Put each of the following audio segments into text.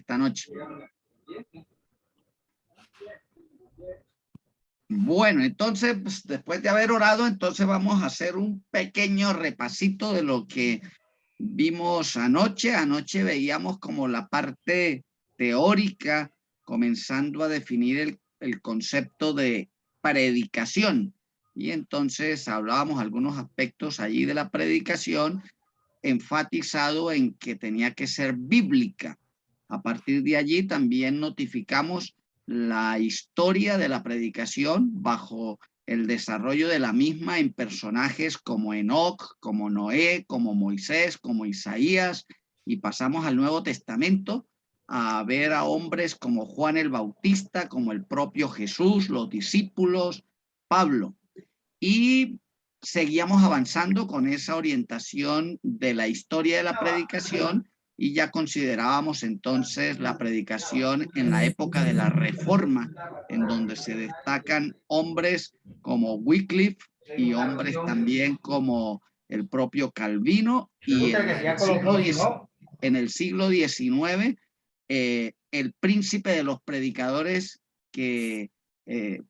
esta noche. Bueno, entonces, pues, después de haber orado, entonces vamos a hacer un pequeño repasito de lo que vimos anoche. Anoche veíamos como la parte teórica, comenzando a definir el concepto de predicación. Y entonces hablábamos algunos aspectos allí de la predicación, enfatizado en que tenía que ser bíblica. A partir de allí también notificamos la historia de la predicación bajo el desarrollo de la misma en personajes como Enoc, como Noé, como Moisés, como Isaías, y pasamos al Nuevo Testamento a ver a hombres como Juan el Bautista, como el propio Jesús, los discípulos, Pablo. Y seguíamos avanzando con esa orientación de la historia de la predicación y ya considerábamos entonces la predicación en la época de la Reforma, en donde se destacan hombres como Wycliffe y hombres también como el propio Calvino, y en el siglo XIX el príncipe de los predicadores que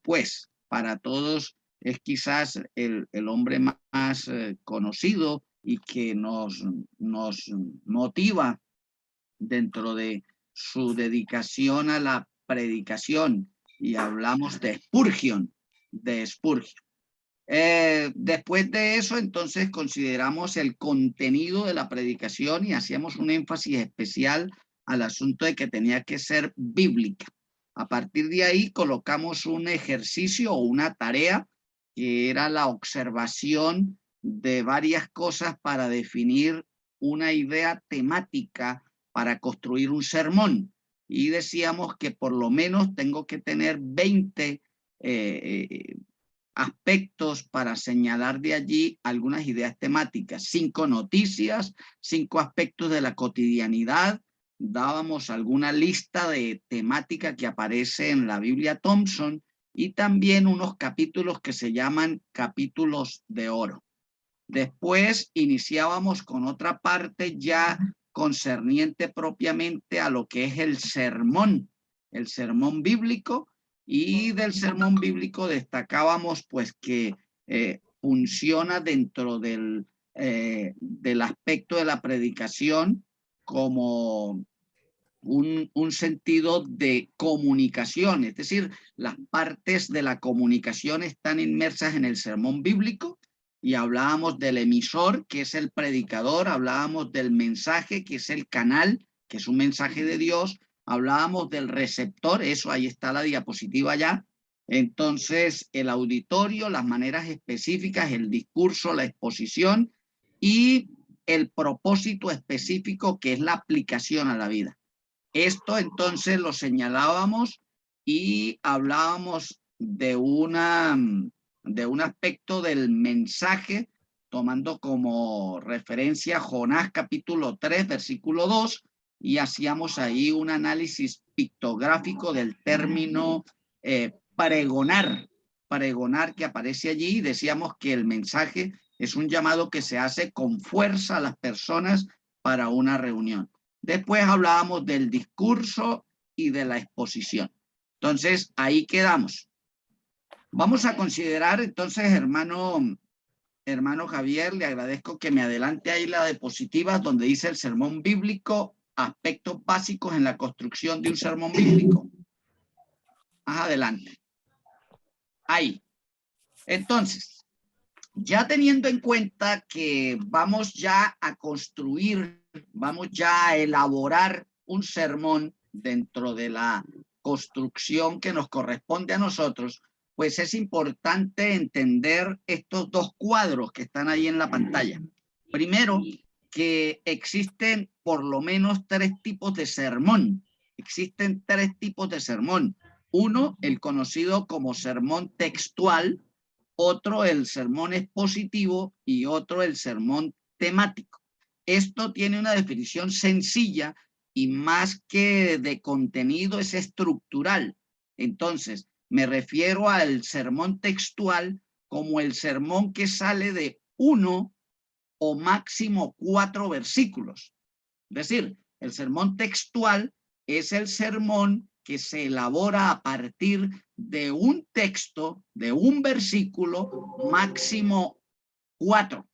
pues para todos es quizás el hombre más conocido y que nos motiva dentro de su dedicación a la predicación, y hablamos de Spurgeon, después de eso, entonces consideramos el contenido de la predicación y hacíamos un énfasis especial al asunto de que tenía que ser bíblica. A partir de ahí colocamos un ejercicio o una tarea que era la observación de varias cosas para definir una idea temática para construir un sermón. Y decíamos que por lo menos tengo que tener 20 aspectos para señalar de allí algunas ideas temáticas, 5 noticias, 5 aspectos de la cotidianidad. Dábamos alguna lista de temática que aparece en la Biblia Thompson y también unos capítulos que se llaman capítulos de oro. Después iniciábamos con otra parte ya concerniente propiamente a lo que es el sermón bíblico, y del sermón bíblico destacábamos pues que funciona dentro del aspecto de la predicación como un sentido de comunicación, es decir, las partes de la comunicación están inmersas en el sermón bíblico, y hablábamos del emisor, que es el predicador, hablábamos del mensaje, que es el canal, que es un mensaje de Dios, hablábamos del receptor, eso ahí está la diapositiva ya, entonces el auditorio, las maneras específicas, el discurso, la exposición y el propósito específico, que es la aplicación a la vida. Esto entonces lo señalábamos y hablábamos de un aspecto del mensaje, tomando como referencia Jonás capítulo 3, versículo 2, y hacíamos ahí un análisis pictográfico del término pregonar que aparece allí, y decíamos que el mensaje es un llamado que se hace con fuerza a las personas para una reunión. Después hablábamos del discurso y de la exposición. Entonces, ahí quedamos. Vamos a considerar entonces, hermano Javier, le agradezco que me adelante ahí la diapositiva donde dice el sermón bíblico, aspectos básicos en la construcción de un sermón bíblico. Más adelante. Ahí. Entonces, ya teniendo en cuenta que vamos ya a construir, vamos ya a elaborar un sermón dentro de la construcción que nos corresponde a nosotros, pues es importante entender estos dos cuadros que están ahí en la pantalla. Primero, que existen por lo menos 3 tipos de sermón. Existen 3 tipos de sermón. Uno, el conocido como sermón textual, otro el sermón expositivo y otro el sermón temático. Esto tiene una definición sencilla y más que de contenido es estructural. Entonces, me refiero al sermón textual como el sermón que sale de 1 o máximo 4 versículos. Es decir, el sermón textual es el sermón que se elabora a partir de un texto, de un versículo, máximo 4.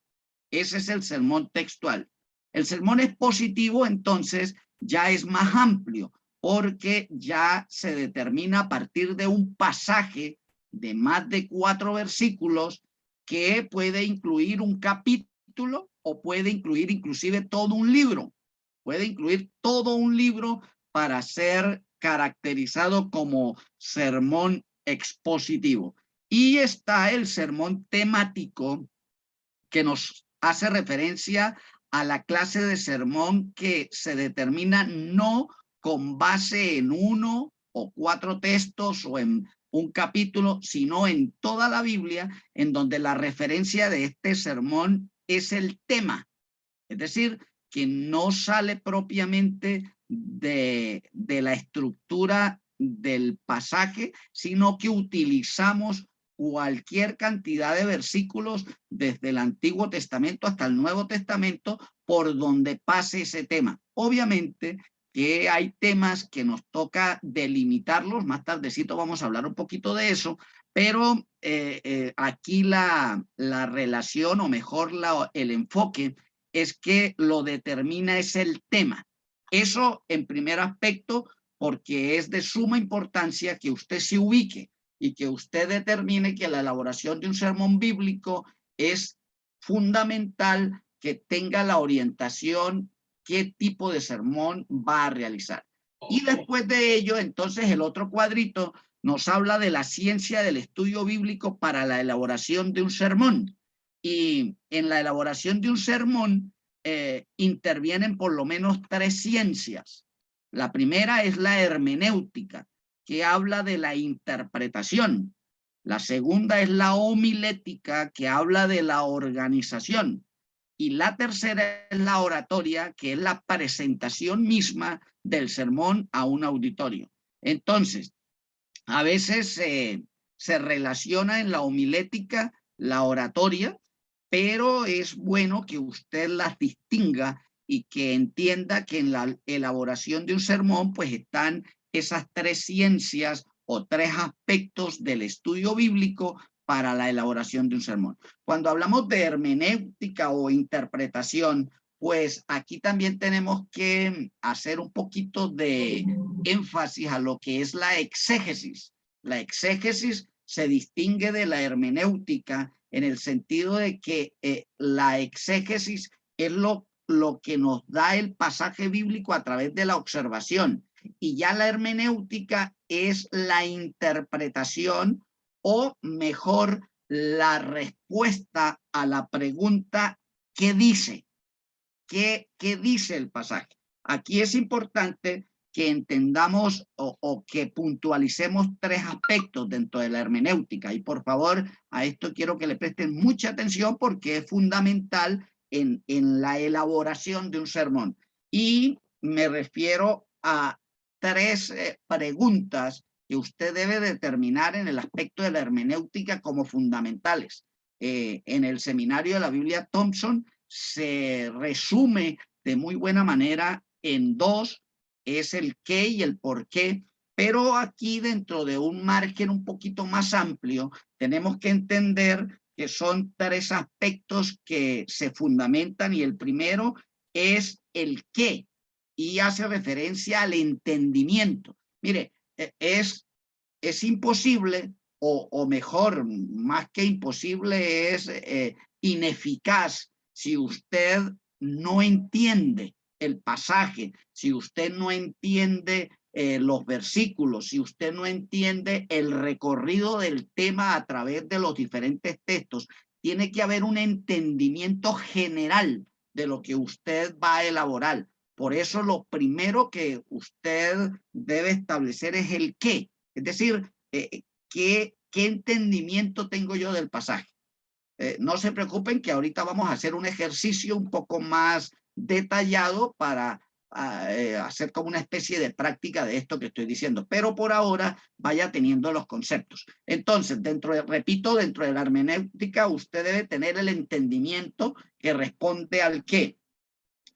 Ese es el sermón textual. El sermón expositivo, entonces, ya es más amplio, porque ya se determina a partir de un pasaje de más de 4 versículos que puede incluir un capítulo o puede incluir inclusive todo un libro. Puede incluir todo un libro para ser caracterizado como sermón expositivo. Y está el sermón temático, que nos hace referencia a la clase de sermón que se determina no con base en 1 o 4 textos o en un capítulo, sino en toda la Biblia, en donde la referencia de este sermón es el tema. Es decir, que no sale propiamente de la estructura del pasaje, sino que utilizamos cualquier cantidad de versículos desde el Antiguo Testamento hasta el Nuevo Testamento por donde pase ese tema. Obviamente que hay temas que nos toca delimitarlos, más tardecito vamos a hablar un poquito de eso, pero aquí la relación, o mejor el enfoque, es que lo determina es el tema. Eso en primer aspecto, porque es de suma importancia que usted se ubique y que usted determine que la elaboración de un sermón bíblico es fundamental que tenga la orientación, qué tipo de sermón va a realizar. Y después de ello, entonces el otro cuadrito nos habla de la ciencia del estudio bíblico para la elaboración de un sermón. Y en la elaboración de un sermón intervienen por lo menos 3 ciencias. La primera es la hermenéutica, que habla de la interpretación. La segunda es la homilética, que habla de la organización. Y la tercera es la oratoria, que es la presentación misma del sermón a un auditorio. Entonces, a veces se relaciona en la homilética la oratoria, pero es bueno que usted las distinga y que entienda que en la elaboración de un sermón pues están esas 3 ciencias o 3 aspectos del estudio bíblico para la elaboración de un sermón. Cuando hablamos de hermenéutica o interpretación, pues aquí también tenemos que hacer un poquito de énfasis a lo que es la exégesis. La exégesis se distingue de la hermenéutica en el sentido de que la exégesis es lo que nos da el pasaje bíblico a través de la observación, y ya la hermenéutica es la interpretación, o mejor, la respuesta a la pregunta ¿qué dice? ¿Qué dice el pasaje? Aquí es importante que entendamos o que puntualicemos 3 aspectos dentro de la hermenéutica. Y por favor, a esto quiero que le presten mucha atención porque es fundamental en la elaboración de un sermón. Y me refiero a 3 preguntas que usted debe determinar en el aspecto de la hermenéutica como fundamentales. En el seminario de la Biblia Thompson se resume de muy buena manera en 2, es el qué y el por qué, pero aquí dentro de un margen un poquito más amplio tenemos que entender que son 3 aspectos que se fundamentan, y el primero es el qué y hace referencia al entendimiento. Mire, es imposible, o mejor, más que imposible, es ineficaz si usted no entiende el pasaje, si usted no entiende los versículos, si usted no entiende el recorrido del tema a través de los diferentes textos. Tiene que haber un entendimiento general de lo que usted va a elaborar. Por eso lo primero que usted debe establecer es el qué. Es decir, ¿qué entendimiento tengo yo del pasaje? No se preocupen que ahorita vamos a hacer un ejercicio un poco más detallado para hacer como una especie de práctica de esto que estoy diciendo, pero por ahora vaya teniendo los conceptos. Entonces, repito, dentro de la hermenéutica usted debe tener el entendimiento que responde al qué.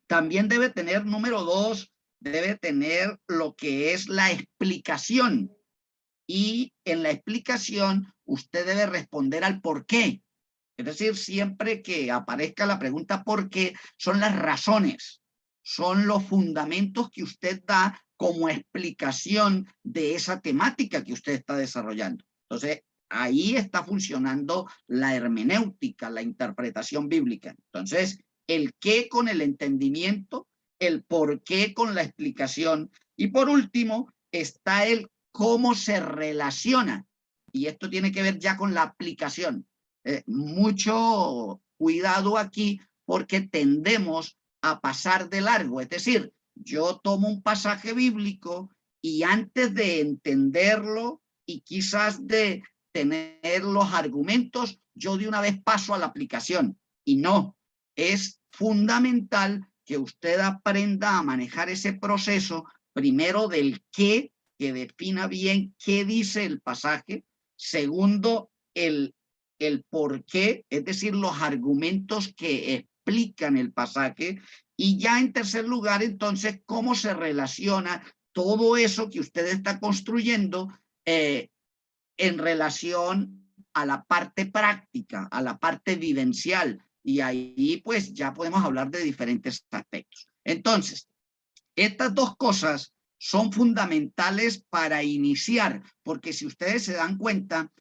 También debe tener, número 2, debe tener lo que es la explicación. Y en la explicación usted debe responder al por qué. Es decir, siempre que aparezca la pregunta por qué, son las razones, son los fundamentos que usted da como explicación de esa temática que usted está desarrollando. Entonces, ahí está funcionando la hermenéutica, la interpretación bíblica. Entonces, el qué con el entendimiento, el por qué con la explicación, y por último está el cómo se relaciona. Y esto tiene que ver ya con la aplicación. Mucho cuidado aquí porque tendemos a pasar de largo. Es decir, yo tomo un pasaje bíblico y antes de entenderlo y quizás de tener los argumentos, yo de una vez paso a la aplicación. Y no, es fundamental que usted aprenda a manejar ese proceso, primero del qué, que defina bien qué dice el pasaje. Segundo, el por qué, es decir, los argumentos que explican el pasaje. Y ya en tercer lugar, entonces, cómo se relaciona todo eso que usted está construyendo en relación a la parte práctica, a la parte vivencial. Y ahí pues ya podemos hablar de diferentes aspectos. Entonces, estas dos cosas son fundamentales para iniciar, porque si ustedes se dan cuenta,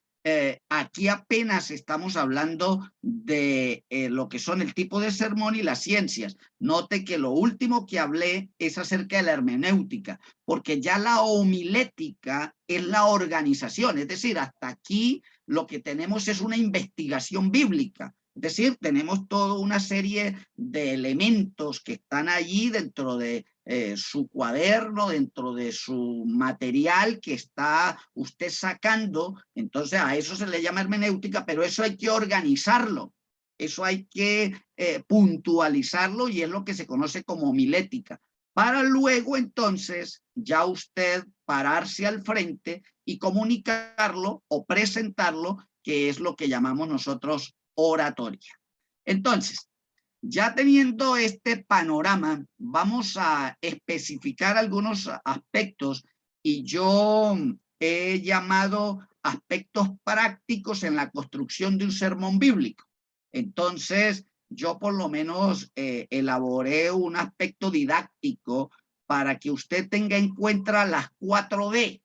aquí apenas estamos hablando de lo que son el tipo de sermón y las ciencias. Note que lo último que hablé es acerca de la hermenéutica, porque ya la homilética es la organización, es decir, hasta aquí lo que tenemos es una investigación bíblica. Es decir, tenemos toda una serie de elementos que están allí dentro de su cuaderno, dentro de su material que está usted sacando. Entonces a eso se le llama hermenéutica, pero eso hay que organizarlo, eso hay que puntualizarlo y es lo que se conoce como homilética, para luego entonces ya usted pararse al frente y comunicarlo o presentarlo, que es lo que llamamos nosotros oratoria. Entonces, ya teniendo este panorama, vamos a especificar algunos aspectos y yo he llamado aspectos prácticos en la construcción de un sermón bíblico. Entonces, yo por lo menos elaboré un aspecto didáctico para que usted tenga en cuenta las 4D.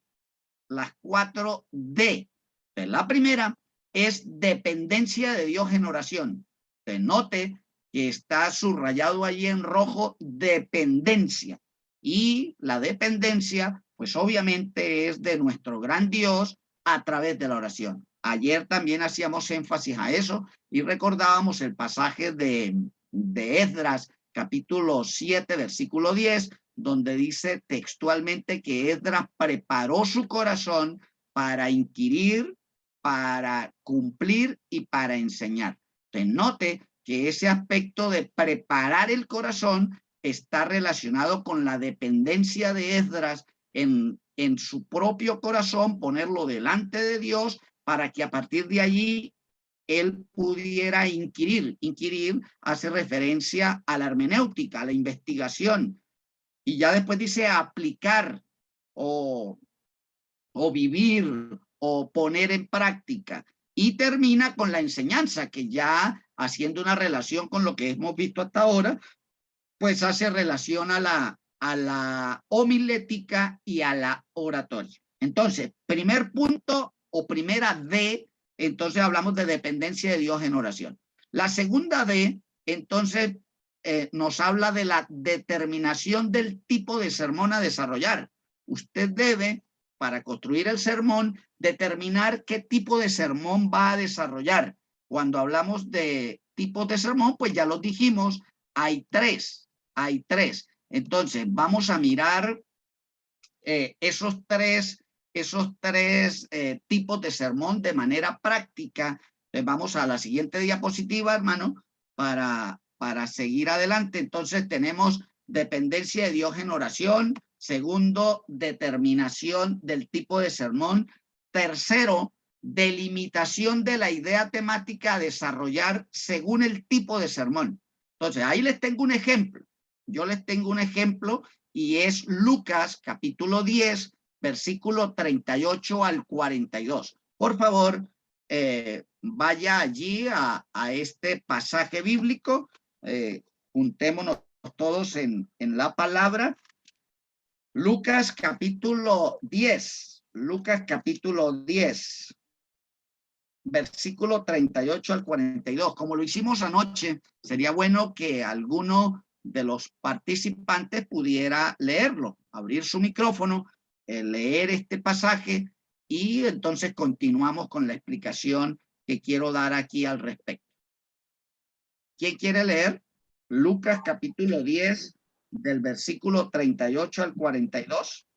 Las 4D. La primera es dependencia de Dios en oración. Se note que está subrayado allí en rojo, dependencia. Y la dependencia, pues obviamente es de nuestro gran Dios a través de la oración. Ayer también hacíamos énfasis a eso y recordábamos el pasaje de Esdras, capítulo 7, versículo 10, donde dice textualmente que Esdras preparó su corazón para inquirir, para cumplir y para enseñar. Entonces, note que ese aspecto de preparar el corazón está relacionado con la dependencia de Esdras en su propio corazón, ponerlo delante de Dios para que a partir de allí él pudiera inquirir. Inquirir hace referencia a la hermenéutica, a la investigación. Y ya después dice aplicar o vivir o poner en práctica. Y termina con la enseñanza, que ya haciendo una relación con lo que hemos visto hasta ahora, pues hace relación a la homilética y a la oratoria. Entonces, primer punto o primera D, entonces hablamos de dependencia de Dios en oración. La segunda D, entonces, nos habla de la determinación del tipo de sermón a desarrollar. Usted debe, para construir el sermón, determinar qué tipo de sermón va a desarrollar. Cuando hablamos de tipos de sermón, pues ya lo dijimos, hay tres. Entonces, vamos a mirar esos tres tipos de sermón de manera práctica. Vamos a la siguiente diapositiva, hermano, para seguir adelante. Entonces, tenemos dependencia de Dios en oración. Segundo, determinación del tipo de sermón. Tercero, delimitación de la idea temática a desarrollar según el tipo de sermón. Entonces, ahí les tengo un ejemplo. Yo les tengo un ejemplo y es Lucas capítulo 10, versículo 38 al 42. Por favor, vaya allí a este pasaje bíblico, juntémonos todos en la palabra. Lucas capítulo 10, versículo 38 al 42. Como lo hicimos anoche, sería bueno que alguno de los participantes pudiera leerlo, abrir su micrófono, leer este pasaje y entonces continuamos con la explicación que quiero dar aquí al respecto. ¿Quién quiere leer? Lucas capítulo 10, del versículo 38 al 42.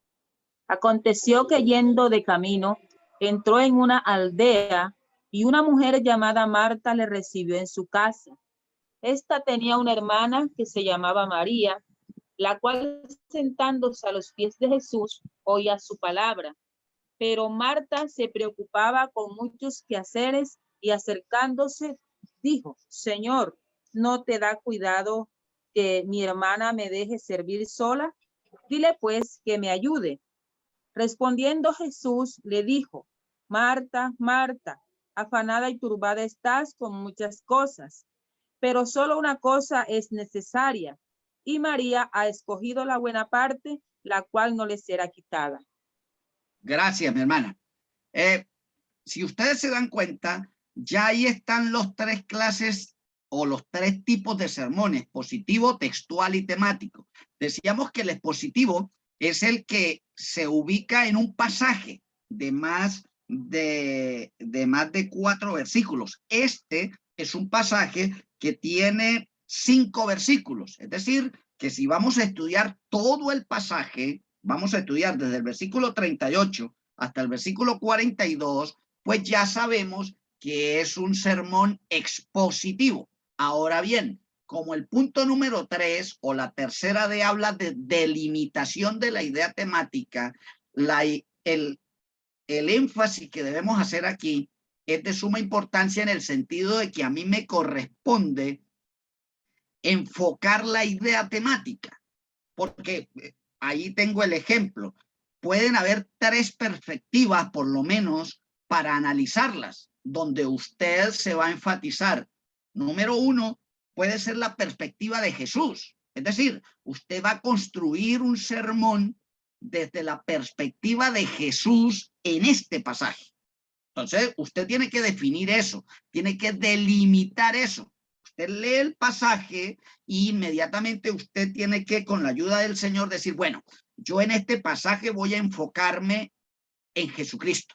Aconteció que yendo de camino, entró en una aldea y una mujer llamada Marta le recibió en su casa. Esta tenía una hermana que se llamaba María, la cual sentándose a los pies de Jesús oía su palabra. Pero Marta se preocupaba con muchos quehaceres y acercándose dijo: Señor, ¿no te da cuidado que mi hermana me deje servir sola? Dile pues que me ayude. Respondiendo Jesús le dijo: Marta, Marta, afanada y turbada estás con muchas cosas, pero solo una cosa es necesaria, y María ha escogido la buena parte, la cual no le será quitada. Gracias, mi hermana. Si ustedes se dan cuenta, ya ahí están los tres clases o los tres tipos de sermones: positivo, textual y temático. Decíamos que el expositivo es el que se ubica en un pasaje de más de 4 versículos. Este es un pasaje que tiene 5 versículos, es decir, que si vamos a estudiar todo el pasaje, vamos a estudiar desde el versículo 38 hasta el versículo 42, pues ya sabemos que es un sermón expositivo. Ahora bien, como el punto número 3 o la tercera D habla de delimitación de la idea temática, el énfasis que debemos hacer aquí es de suma importancia en el sentido de que a mí me corresponde enfocar la idea temática, porque ahí tengo el ejemplo. Pueden haber 3 perspectivas, por lo menos, para analizarlas, donde usted se va a enfatizar. Número 1, puede ser la perspectiva de Jesús. Es decir, usted va a construir un sermón desde la perspectiva de Jesús en este pasaje. Entonces, usted tiene que definir eso, tiene que delimitar eso. Usted lee el pasaje e inmediatamente usted tiene que, con la ayuda del Señor, decir, bueno, yo en este pasaje voy a enfocarme en Jesucristo.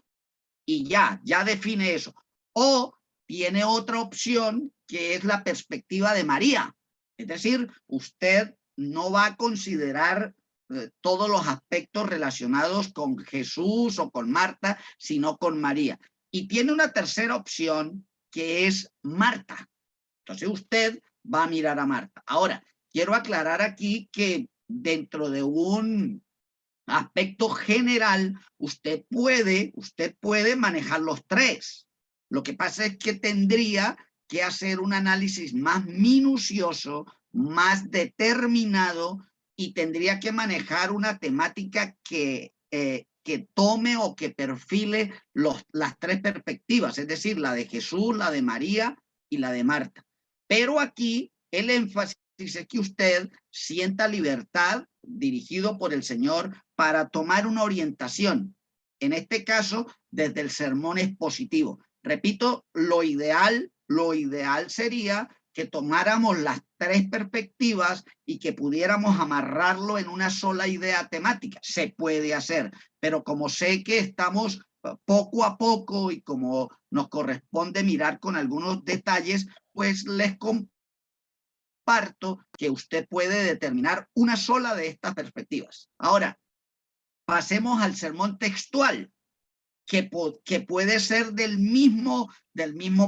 Y ya define eso. O tiene otra opción que es la perspectiva de María. Es decir, usted no va a considerar todos los aspectos relacionados con Jesús o con Marta, sino con María. Y tiene una tercera opción que es Marta. Entonces usted va a mirar a Marta. Ahora, quiero aclarar aquí que dentro de un aspecto general, usted puede manejar los 3. Lo que pasa es que tendría que hacer un análisis más minucioso, más determinado, y tendría que manejar una temática que tome o que perfile las 3 perspectivas, es decir, la de Jesús, la de María y la de Marta. Pero aquí el énfasis es que usted sienta libertad, dirigido por el Señor, para tomar una orientación, en este caso desde el sermón expositivo. Repito, lo ideal sería que tomáramos las 3 perspectivas y que pudiéramos amarrarlo en una sola idea temática. Se puede hacer, pero como sé que estamos poco a poco y como nos corresponde mirar con algunos detalles, pues les comparto que usted puede determinar una sola de estas perspectivas. Ahora, pasemos al sermón textual, que puede ser del mismo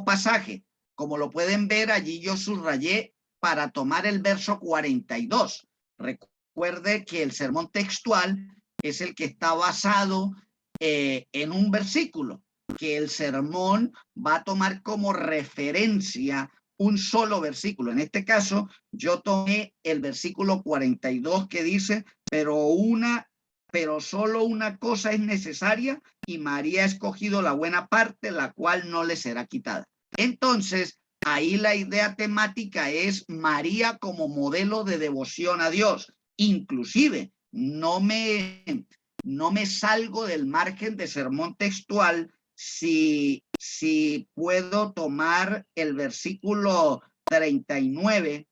pasaje. Como lo pueden ver, allí yo subrayé para tomar el verso 42. Recuerde que el sermón textual es el que está basado en un versículo, que el sermón va a tomar como referencia un solo versículo. En este caso, yo tomé el versículo 42 que dice: pero solo una cosa es necesaria, y María ha escogido la buena parte, la cual no le será quitada. Entonces, ahí la idea temática es María como modelo de devoción a Dios. Inclusive, no me salgo del margen de sermón textual si puedo tomar el versículo 39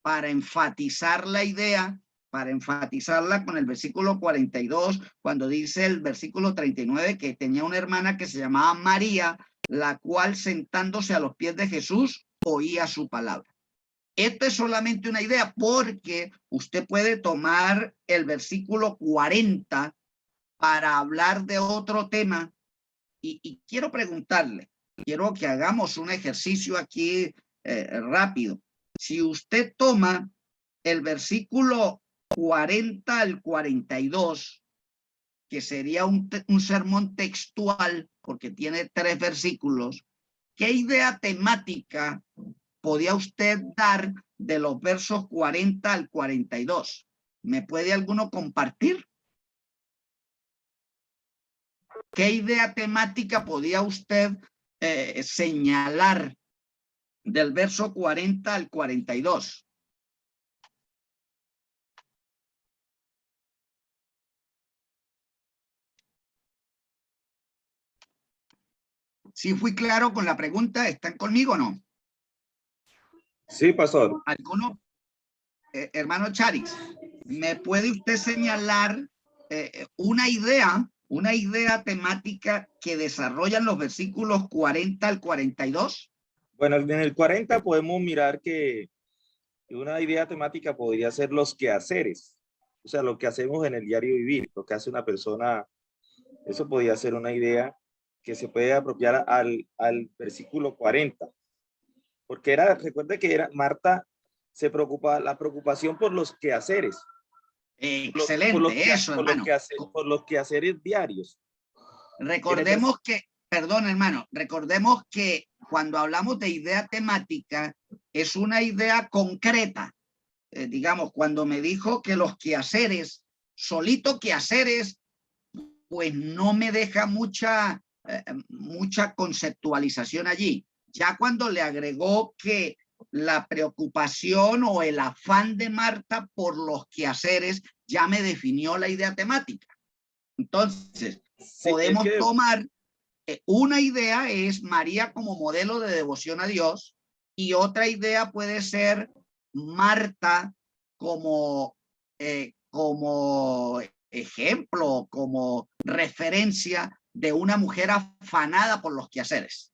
para enfatizar la idea, para enfatizarla con el versículo 42, cuando dice el versículo 39 que tenía una hermana que se llamaba María, la cual sentándose a los pies de Jesús oía su palabra. Esto es solamente una idea, porque usted puede tomar el versículo 40 para hablar de otro tema, y quiero preguntarle, quiero que hagamos un ejercicio aquí rápido. Si usted toma el versículo 40 al 42, que sería un sermón textual, porque tiene 3 versículos, ¿qué idea temática podía usted dar de los versos 40 al 42? ¿Me puede alguno compartir? ¿Qué idea temática podía usted señalar del verso 40 al 42? ¿Sí fui claro con la pregunta? ¿Están conmigo o no? Sí, pastor. ¿Alguno? Hermano Charis, ¿me puede usted señalar una idea temática que desarrollan los versículos 40 al 42? Bueno, en el 40 podemos mirar que una idea temática podría ser los quehaceres, o sea, lo que hacemos en el diario vivir, lo que hace una persona. Eso podría ser una idea que se puede apropiar al versículo 40, porque recuerde que Marta se preocupa, la preocupación por los quehaceres. Excelente, eso, hermano. Por los quehaceres diarios. Recordemos que, perdón, hermano, recordemos que cuando hablamos de idea temática, es una idea concreta. Digamos, cuando me dijo que los quehaceres, solito quehaceres, pues no me deja mucha conceptualización allí. Ya cuando le agregó que la preocupación o el afán de Marta por los quehaceres ya me definió la idea temática. Entonces, sí, podemos tomar una idea es María como modelo de devoción a Dios, y otra idea puede ser Marta como ejemplo, como referencia de una mujer afanada por los quehaceres.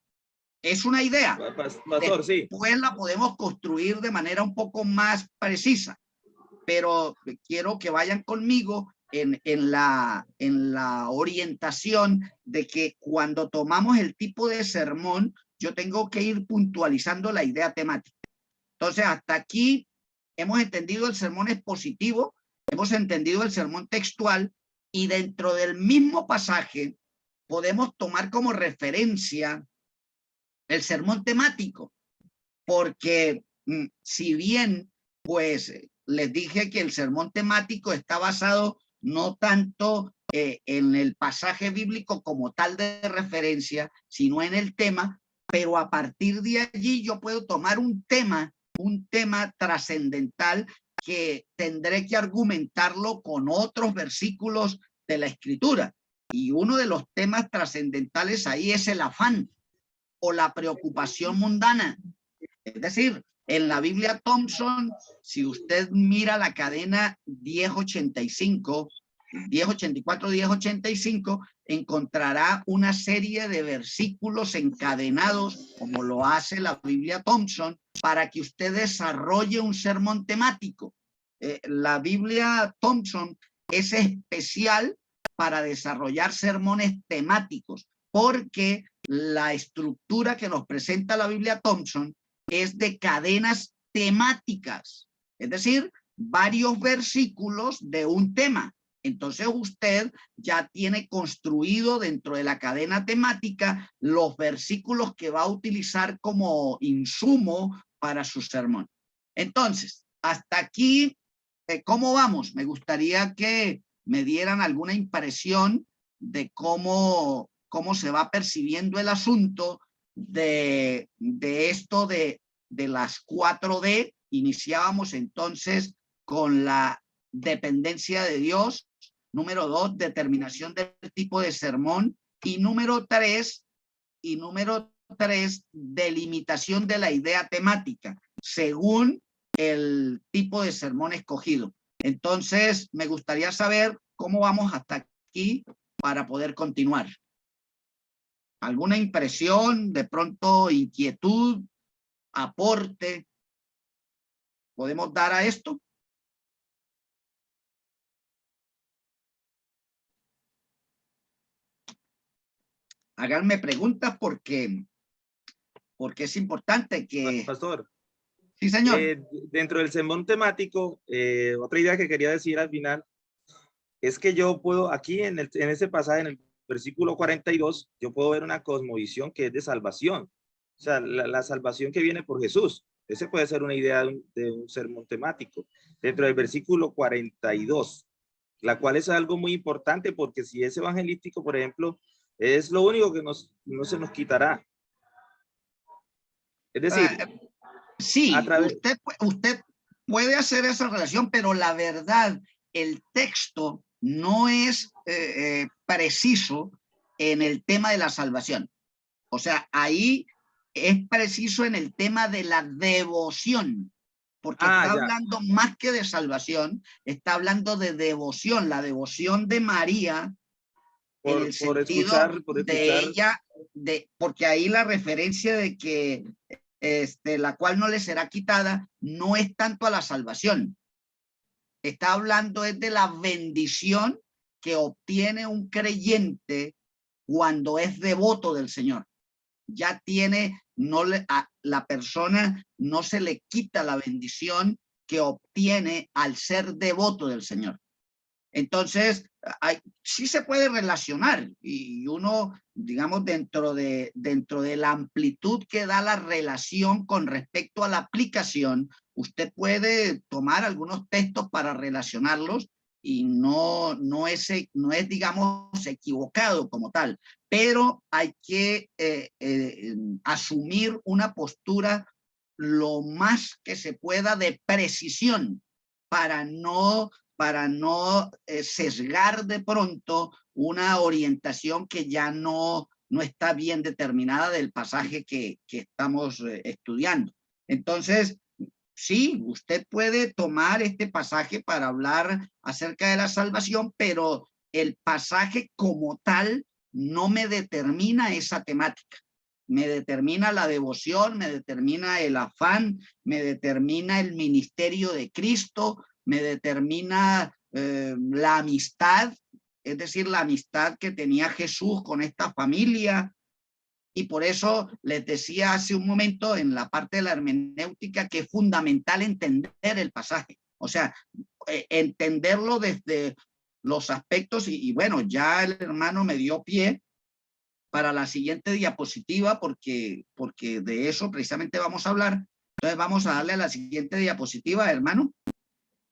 Es una idea. Pastor, sí. Después la podemos construir de manera un poco más precisa, pero quiero que vayan conmigo en la orientación de que cuando tomamos el tipo de sermón, yo tengo que ir puntualizando la idea temática. Entonces, hasta aquí hemos entendido el sermón expositivo, hemos entendido el sermón textual, y dentro del mismo pasaje podemos tomar como referencia el sermón temático, porque si bien, pues, les dije que el sermón temático está basado no tanto en el pasaje bíblico como tal de referencia, sino en el tema, pero a partir de allí yo puedo tomar un tema trascendental que tendré que argumentarlo con otros versículos de la Escritura. Y uno de los temas trascendentales ahí es el afán o la preocupación mundana. Es decir, en la Biblia Thompson, si usted mira la cadena 1085, 1084, 1085, encontrará una serie de versículos encadenados, como lo hace la Biblia Thompson, para que usted desarrolle un sermón temático. La Biblia Thompson es especial para desarrollar sermones temáticos, porque la estructura que nos presenta la Biblia Thompson es de cadenas temáticas, es decir, varios versículos de un tema. Entonces usted ya tiene construido dentro de la cadena temática los versículos que va a utilizar como insumo para su sermón. Entonces, hasta aquí ¿cómo vamos? Me gustaría que me dieran alguna impresión de cómo se va percibiendo el asunto de esto de las 4D. Iniciábamos entonces con la dependencia de Dios. Número 2, determinación del tipo de sermón. Y número 3, delimitación de la idea temática, según el tipo de sermón escogido. Entonces, me gustaría saber cómo vamos hasta aquí para poder continuar. ¿Alguna impresión, de pronto inquietud, aporte podemos dar a esto? Háganme preguntas porque es importante que... Pastor. Sí, señor. Dentro del sermón temático, otra idea que quería decir al final es que yo puedo, aquí en ese pasaje, en el versículo 42, yo puedo ver una cosmovisión que es de salvación. O sea, la salvación que viene por Jesús. Ese puede ser una idea de un sermón temático. Dentro del versículo 42, la cual es algo muy importante porque si es evangelístico, por ejemplo, es lo único que no se nos quitará. Es decir, sí, usted puede hacer esa relación, pero la verdad, el texto no es preciso en el tema de la salvación. O sea, ahí es preciso en el tema de la devoción, porque está hablando más que de salvación, está hablando de devoción, la devoción de María, en el sentido de ella, porque ahí la referencia de que la cual no le será quitada, no es tanto a la salvación. Está hablando es de la bendición que obtiene un creyente cuando es devoto del Señor. Ya tiene, a la persona no se le quita la bendición que obtiene al ser devoto del Señor. Entonces, sí se puede relacionar y uno, digamos, dentro de la amplitud que da la relación con respecto a la aplicación, usted puede tomar algunos textos para relacionarlos y no es, digamos, equivocado como tal, pero hay que asumir una postura lo más que se pueda de precisión para no sesgar de pronto una orientación que ya no está bien determinada del pasaje que estamos estudiando. Entonces, sí, usted puede tomar este pasaje para hablar acerca de la salvación, pero el pasaje como tal no me determina esa temática. Me determina la devoción, me determina el afán, me determina el ministerio de Cristo, me determina la amistad, es decir, la amistad que tenía Jesús con esta familia. Y por eso les decía hace un momento en la parte de la hermenéutica que es fundamental entender el pasaje. O sea, entenderlo desde los aspectos y bueno, ya el hermano me dio pie para la siguiente diapositiva porque de eso precisamente vamos a hablar. Entonces vamos a darle a la siguiente diapositiva, hermano.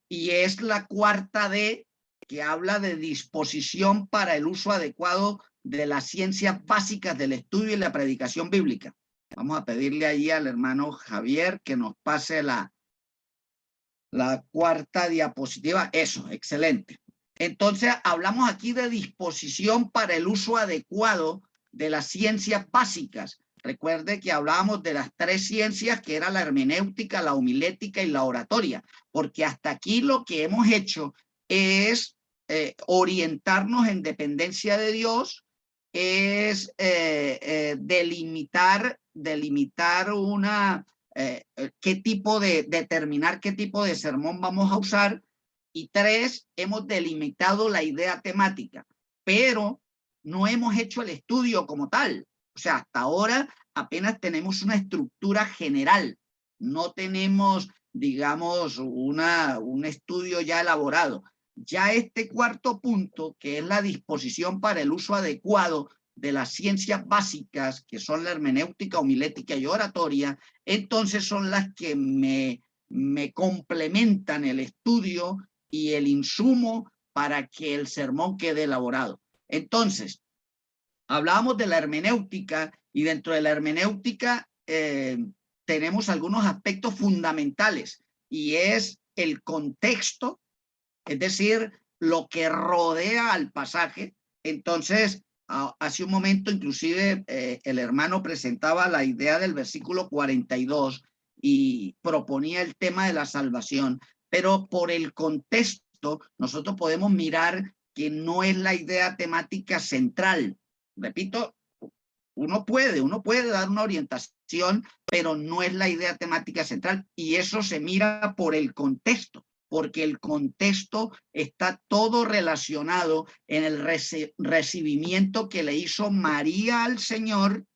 Y es la 4D, que habla de disposición para el uso adecuado de las ciencias básicas del estudio y la predicación bíblica. Vamos a pedirle allí al hermano Javier que nos pase la 4ª diapositiva. Eso, excelente. Entonces, hablamos aquí de disposición para el uso adecuado de las ciencias básicas. Recuerde que hablábamos de las 3 ciencias, que era la hermenéutica, la homilética y la oratoria, porque hasta aquí lo que hemos hecho es orientarnos en dependencia de Dios, es delimitar determinar qué tipo de sermón vamos a usar, y 3, hemos delimitado la idea temática, pero no hemos hecho el estudio como tal. O sea, hasta ahora apenas tenemos una estructura general, no tenemos, digamos, un estudio ya elaborado. Ya este 4º punto, que es la disposición para el uso adecuado de las ciencias básicas, que son la hermenéutica, homilética y oratoria, entonces son las que me complementan el estudio y el insumo para que el sermón quede elaborado. Entonces, hablábamos de la hermenéutica y dentro de la hermenéutica tenemos algunos aspectos fundamentales y es el contexto, es decir, lo que rodea al pasaje. Entonces, hace un momento inclusive el hermano presentaba la idea del versículo 42 y proponía el tema de la salvación, pero por el contexto nosotros podemos mirar que no es la idea temática central. Repito, uno puede dar una orientación, pero no es la idea temática central y eso se mira por el contexto, porque el contexto está todo relacionado en el recibimiento que le hizo María al Señor,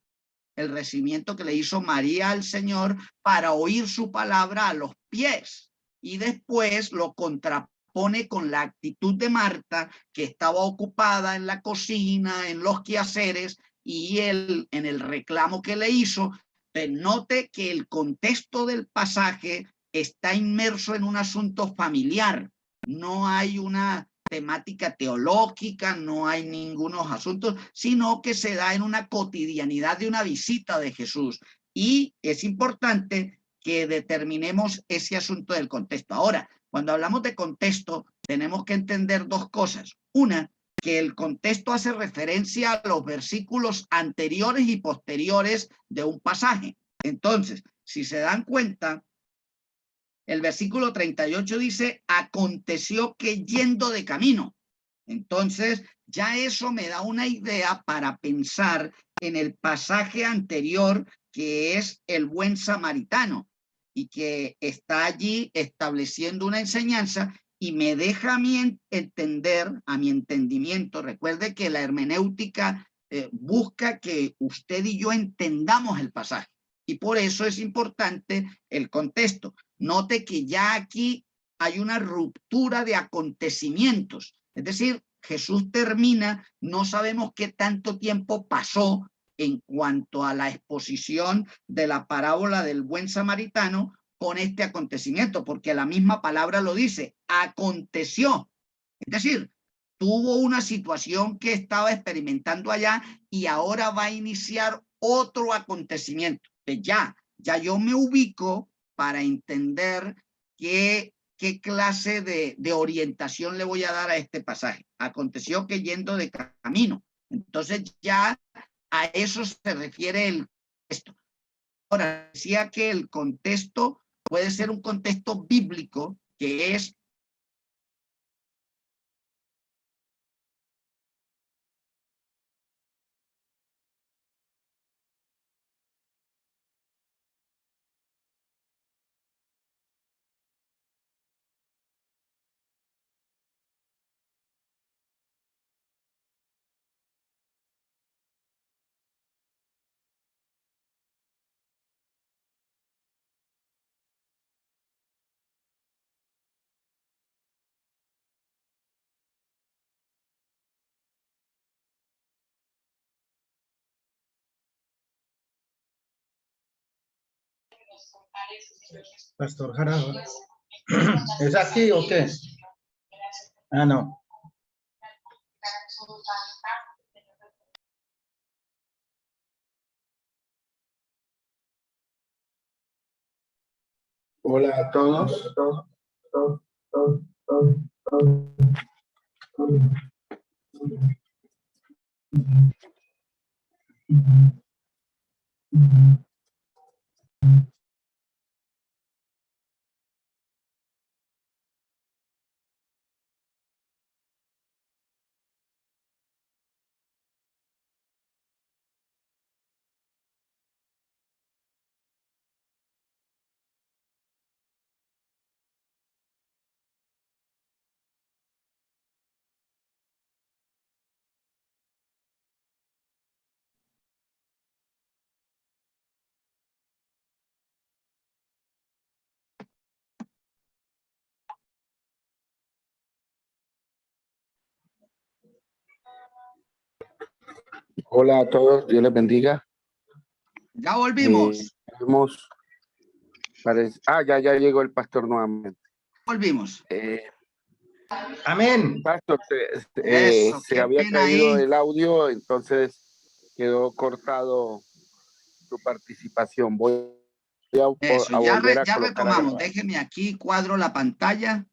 el recibimiento que le hizo María al Señor para oír su palabra a los pies y después lo contrapone con la actitud de Marta, que estaba ocupada en la cocina, en los quehaceres, y él en el reclamo que le hizo. Note que el contexto del pasaje está inmerso en un asunto familiar, no hay una temática teológica, no hay ningunos asuntos, sino que se da en una cotidianidad de una visita de Jesús. Y es importante que determinemos ese asunto del contexto. Ahora, cuando hablamos de contexto, tenemos que entender dos cosas. Una, que el contexto hace referencia a los versículos anteriores y posteriores de un pasaje. Entonces, si se dan cuenta, el versículo 38 dice, aconteció que yendo de camino. Entonces, ya eso me da una idea para pensar en el pasaje anterior, que es el buen samaritano, y que está allí estableciendo una enseñanza y me deja a mí entender, a mi entendimiento. Recuerde que la hermenéutica busca que usted y yo entendamos el pasaje, y por eso es importante el contexto. Note que ya aquí hay una ruptura de acontecimientos. Es decir, Jesús termina, no sabemos qué tanto tiempo pasó en cuanto a la exposición de la parábola del buen samaritano con este acontecimiento, porque la misma palabra lo dice, aconteció. Es decir, tuvo una situación que estaba experimentando allá y ahora va a iniciar otro acontecimiento. Ya yo me ubico para entender qué clase de orientación le voy a dar a este pasaje. Aconteció que yendo de camino. Entonces ya a eso se refiere el contexto. Ahora, decía que el contexto puede ser un contexto bíblico, que es Pastor Jarado. ¿Es aquí o qué? Ah, no. Hola a todos. Hola a todos, Dios les bendiga. ya volvimos. Ya llegó el pastor nuevamente. Volvimos. Amén. Pastor, Eso, se qué había pena caído ahí. el audio, entonces quedó cortado tu participación. Voy Eso, a volver a ya colocar a retomamos. grabar. Déjeme aquí, cuadro la pantalla.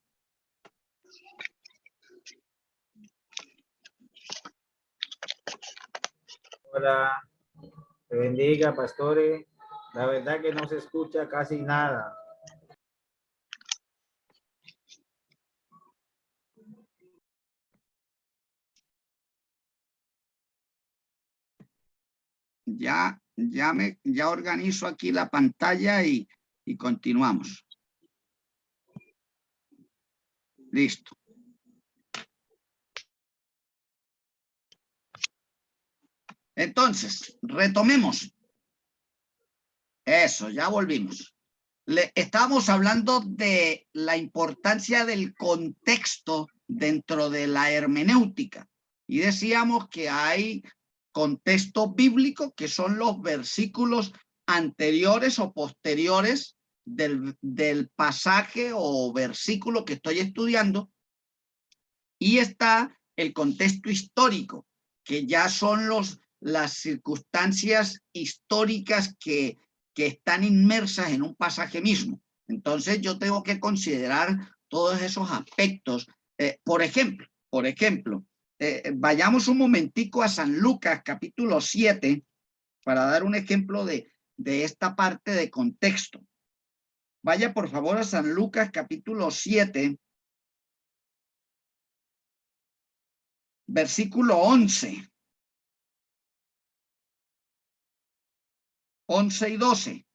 Hola, te bendiga, pastores. La verdad que no se escucha casi nada. Ya organizo aquí la pantalla y continuamos. Listo. Entonces, retomemos. Eso, ya volvimos. Estábamos hablando de la importancia del contexto dentro de la hermenéutica y decíamos que hay contexto bíblico, que son los versículos anteriores o posteriores del pasaje o versículo que estoy estudiando, y está el contexto histórico, que ya son las circunstancias históricas que están inmersas en un pasaje mismo. Entonces yo tengo que considerar todos esos aspectos. Por ejemplo, vayamos un momentico a San Lucas capítulo 7 para dar un ejemplo de esta parte de contexto. Vaya por favor a San Lucas capítulo 7, versículo 11. 11 y 12.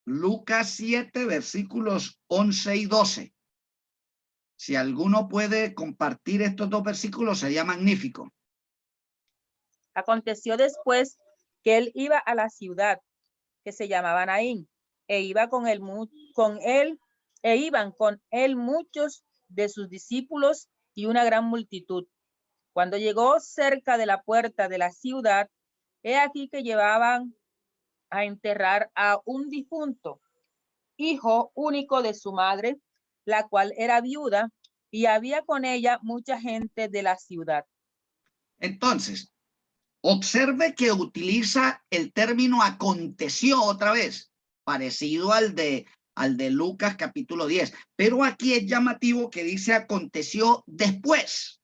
Lucas 7, versículos 11 y 12. Si alguno puede compartir estos dos versículos, sería magnífico. Aconteció después que él iba a la ciudad que se llamaba Naín, iban con él muchos de sus discípulos y una gran multitud. Cuando llegó cerca de la puerta de la ciudad, he aquí que llevaban a enterrar a un difunto, hijo único de su madre, la cual era viuda, y había con ella mucha gente de la ciudad. Entonces, observe que utiliza el término aconteció otra vez, parecido al de Lucas capítulo 10, pero aquí es llamativo que dice aconteció después.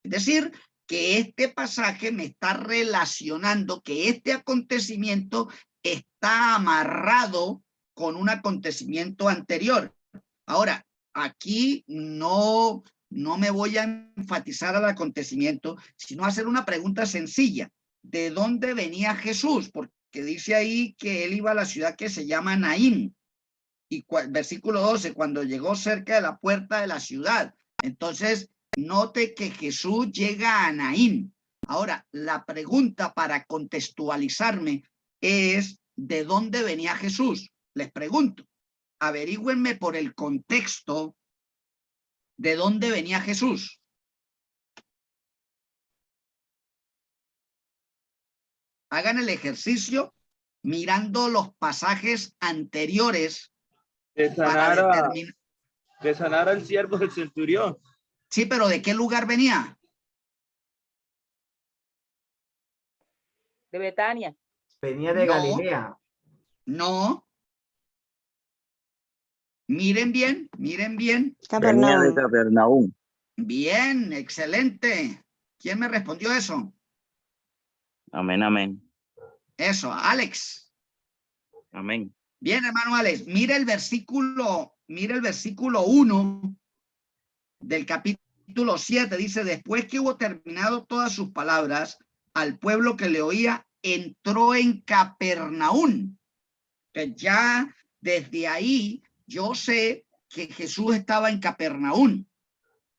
Es decir, que este pasaje me está relacionando que este acontecimiento está amarrado con un acontecimiento anterior. Ahora, aquí no me voy a enfatizar al acontecimiento, sino a hacer una pregunta sencilla. ¿De dónde venía Jesús? Porque dice ahí que él iba a la ciudad que se llama Naín. Y versículo 12, cuando llegó cerca de la puerta de la ciudad. Entonces, note que Jesús llega a Naín. Ahora, la pregunta para contextualizarme es, ¿de dónde venía Jesús? Les pregunto, averígüenme por el contexto de dónde venía Jesús. Hagan el ejercicio mirando los pasajes anteriores De para sanar, determinar. de sanar al siervo del centurión. Sí, pero ¿de qué lugar venía? De Betania. Venía de Galilea. No. Miren bien, miren bien. Venía de Capernaum. Bien, excelente. ¿Quién me respondió eso? Amén, amén. Eso, Alex. Amén. Bien, hermano Alex, mira el versículo 1 del capítulo 7. Dice, después que hubo terminado todas sus palabras, al pueblo que le oía, entró en Capernaum. Que ya desde ahí yo sé que Jesús estaba en Capernaum.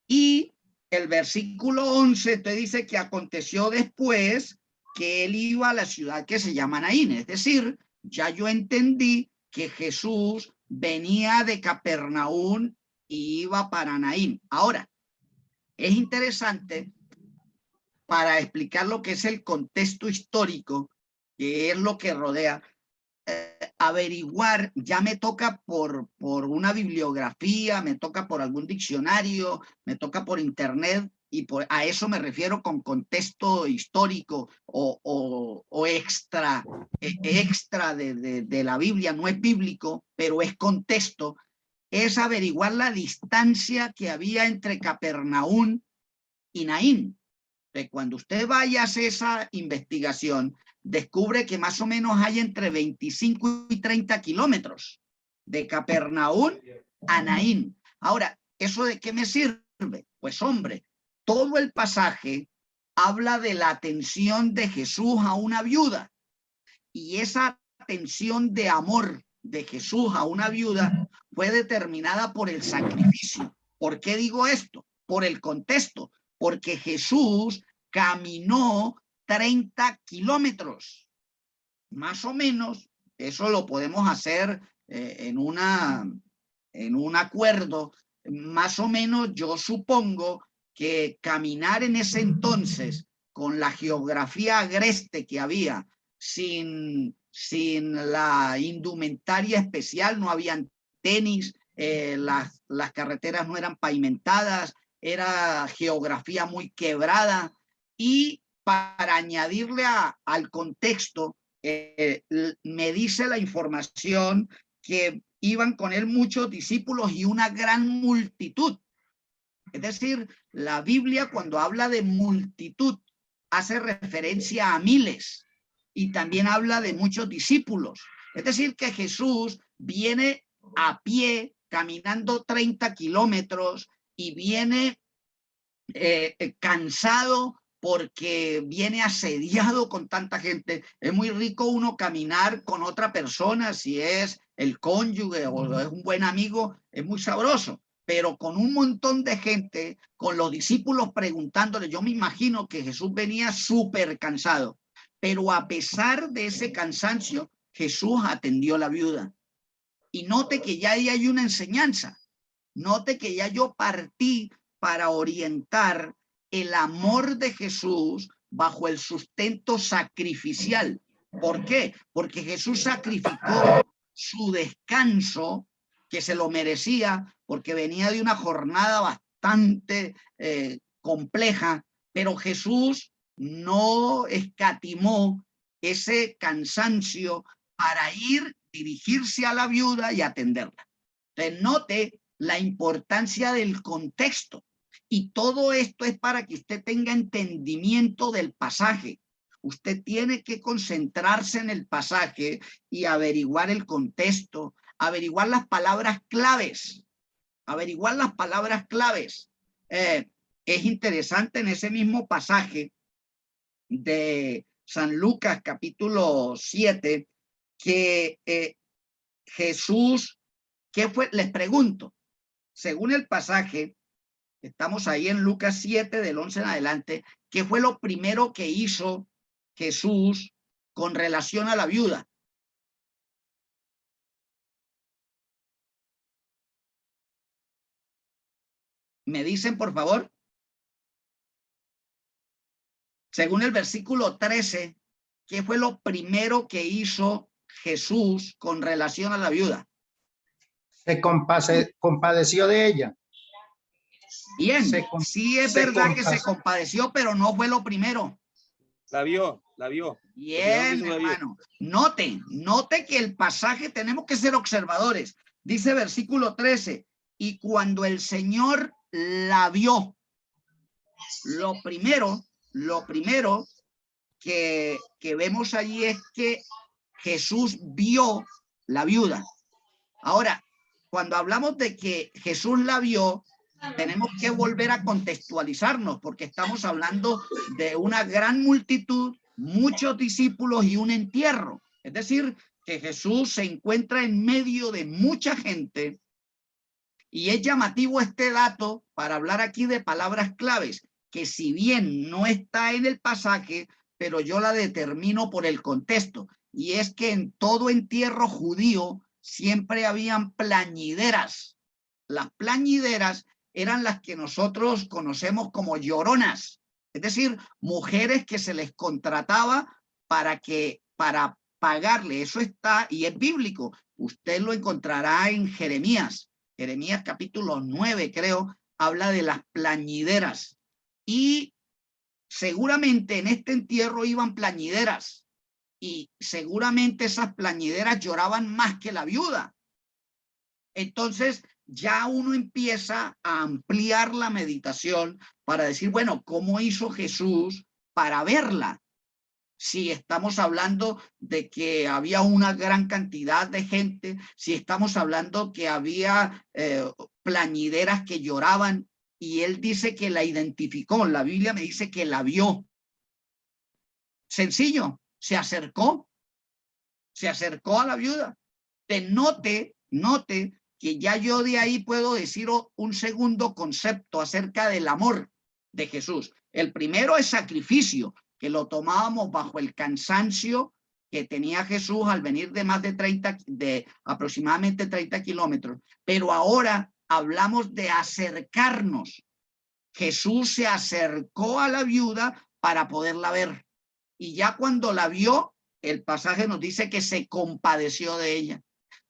Y el versículo 11 te dice que aconteció después que él iba a la ciudad que se llama Naín. Es decir, ya yo entendí que Jesús venía de Capernaum y iba para Naín. Ahora, es interesante para explicar lo que es el contexto histórico, que es lo que rodea. averiguar, ya me toca por una bibliografía, me toca por algún diccionario, me toca por internet, y a eso me refiero con contexto histórico o extra de la Biblia, no es bíblico, pero es contexto, es averiguar la distancia que había entre Capernaum y Naín. Cuando usted vaya a hacer esa investigación, descubre que más o menos hay entre 25 y 30 kilómetros de Capernaum a Naín. Ahora, ¿eso de qué me sirve? Pues hombre, todo el pasaje habla de la atención de Jesús a una viuda, y esa atención de amor de Jesús a una viuda fue determinada por el sacrificio. ¿Por qué digo esto? Por el contexto, porque Jesús caminó 30 kilómetros, más o menos. Eso lo podemos hacer en un acuerdo. Más o menos yo supongo que caminar en ese entonces, con la geografía agreste que había, sin la indumentaria especial, no habían tenis, las carreteras no eran pavimentadas, era geografía muy quebrada, y para añadirle al contexto, me dice la información que iban con él muchos discípulos y una gran multitud. Es decir, la Biblia, cuando habla de multitud, hace referencia a miles, y también habla de muchos discípulos. Es decir, que Jesús viene a pie, caminando 30 kilómetros, y viene cansado porque viene asediado con tanta gente. Es muy rico uno caminar con otra persona, si es el cónyuge o es un buen amigo, es muy sabroso. Pero con un montón de gente, con los discípulos preguntándole, yo me imagino que Jesús venía súper cansado. Pero a pesar de ese cansancio, Jesús atendió a la viuda. Y note que ya ahí hay una enseñanza. Note que ya yo partí para orientar el amor de Jesús bajo el sustento sacrificial. ¿Por qué? Porque Jesús sacrificó su descanso, que se lo merecía, porque venía de una jornada bastante compleja, pero Jesús no escatimó ese cansancio para dirigirse a la viuda y atenderla. Entonces, note la importancia del contexto, y todo esto es para que usted tenga entendimiento del pasaje. Usted tiene que concentrarse en el pasaje y averiguar el contexto, averiguar las palabras claves, es interesante en ese mismo pasaje de San Lucas capítulo 7 que Jesús, ¿qué fue? Les pregunto, según el pasaje, estamos ahí en Lucas 7 del 11 en adelante, ¿qué fue lo primero que hizo Jesús con relación a la viuda? ¿Me dicen, por favor? Según el versículo 13, ¿qué fue lo primero que hizo Jesús con relación a la viuda? Se compadeció de ella. Bien, sí es verdad que se compadeció, pero no fue lo primero. La vio. Bien, hermano. Note que el pasaje, tenemos que ser observadores. Dice versículo 13, y cuando el Señor la vio, lo primero que vemos allí es que Jesús vio la viuda. Ahora, cuando hablamos de que Jesús la vio, tenemos que volver a contextualizarnos, porque estamos hablando de una gran multitud, muchos discípulos y un entierro. Es decir, que Jesús se encuentra en medio de mucha gente, y es llamativo este dato para hablar aquí de palabras claves, que si bien no está en el pasaje, pero yo la determino por el contexto, y es que en todo entierro judío siempre habían plañideras. Las plañideras eran las que nosotros conocemos como lloronas, es decir, mujeres que se les contrataba para pagarle. Eso está y es bíblico. Usted lo encontrará en Jeremías. Jeremías capítulo 9, creo, habla de las plañideras. Y seguramente en este entierro iban plañideras. Y seguramente esas plañideras lloraban más que la viuda. Entonces ya uno empieza a ampliar la meditación para decir, bueno, ¿cómo hizo Jesús para verla? Si estamos hablando de que había una gran cantidad de gente, si estamos hablando que había plañideras que lloraban, y él dice que la identificó, la Biblia me dice que la vio. Sencillo, se acercó a la viuda. Note que ya yo de ahí puedo decir un segundo concepto acerca del amor de Jesús. El primero es sacrificio, que lo tomábamos bajo el cansancio que tenía Jesús al venir de aproximadamente 30 kilómetros. Pero ahora hablamos de acercarnos. Jesús se acercó a la viuda para poderla ver. Y ya cuando la vio, el pasaje nos dice que se compadeció de ella.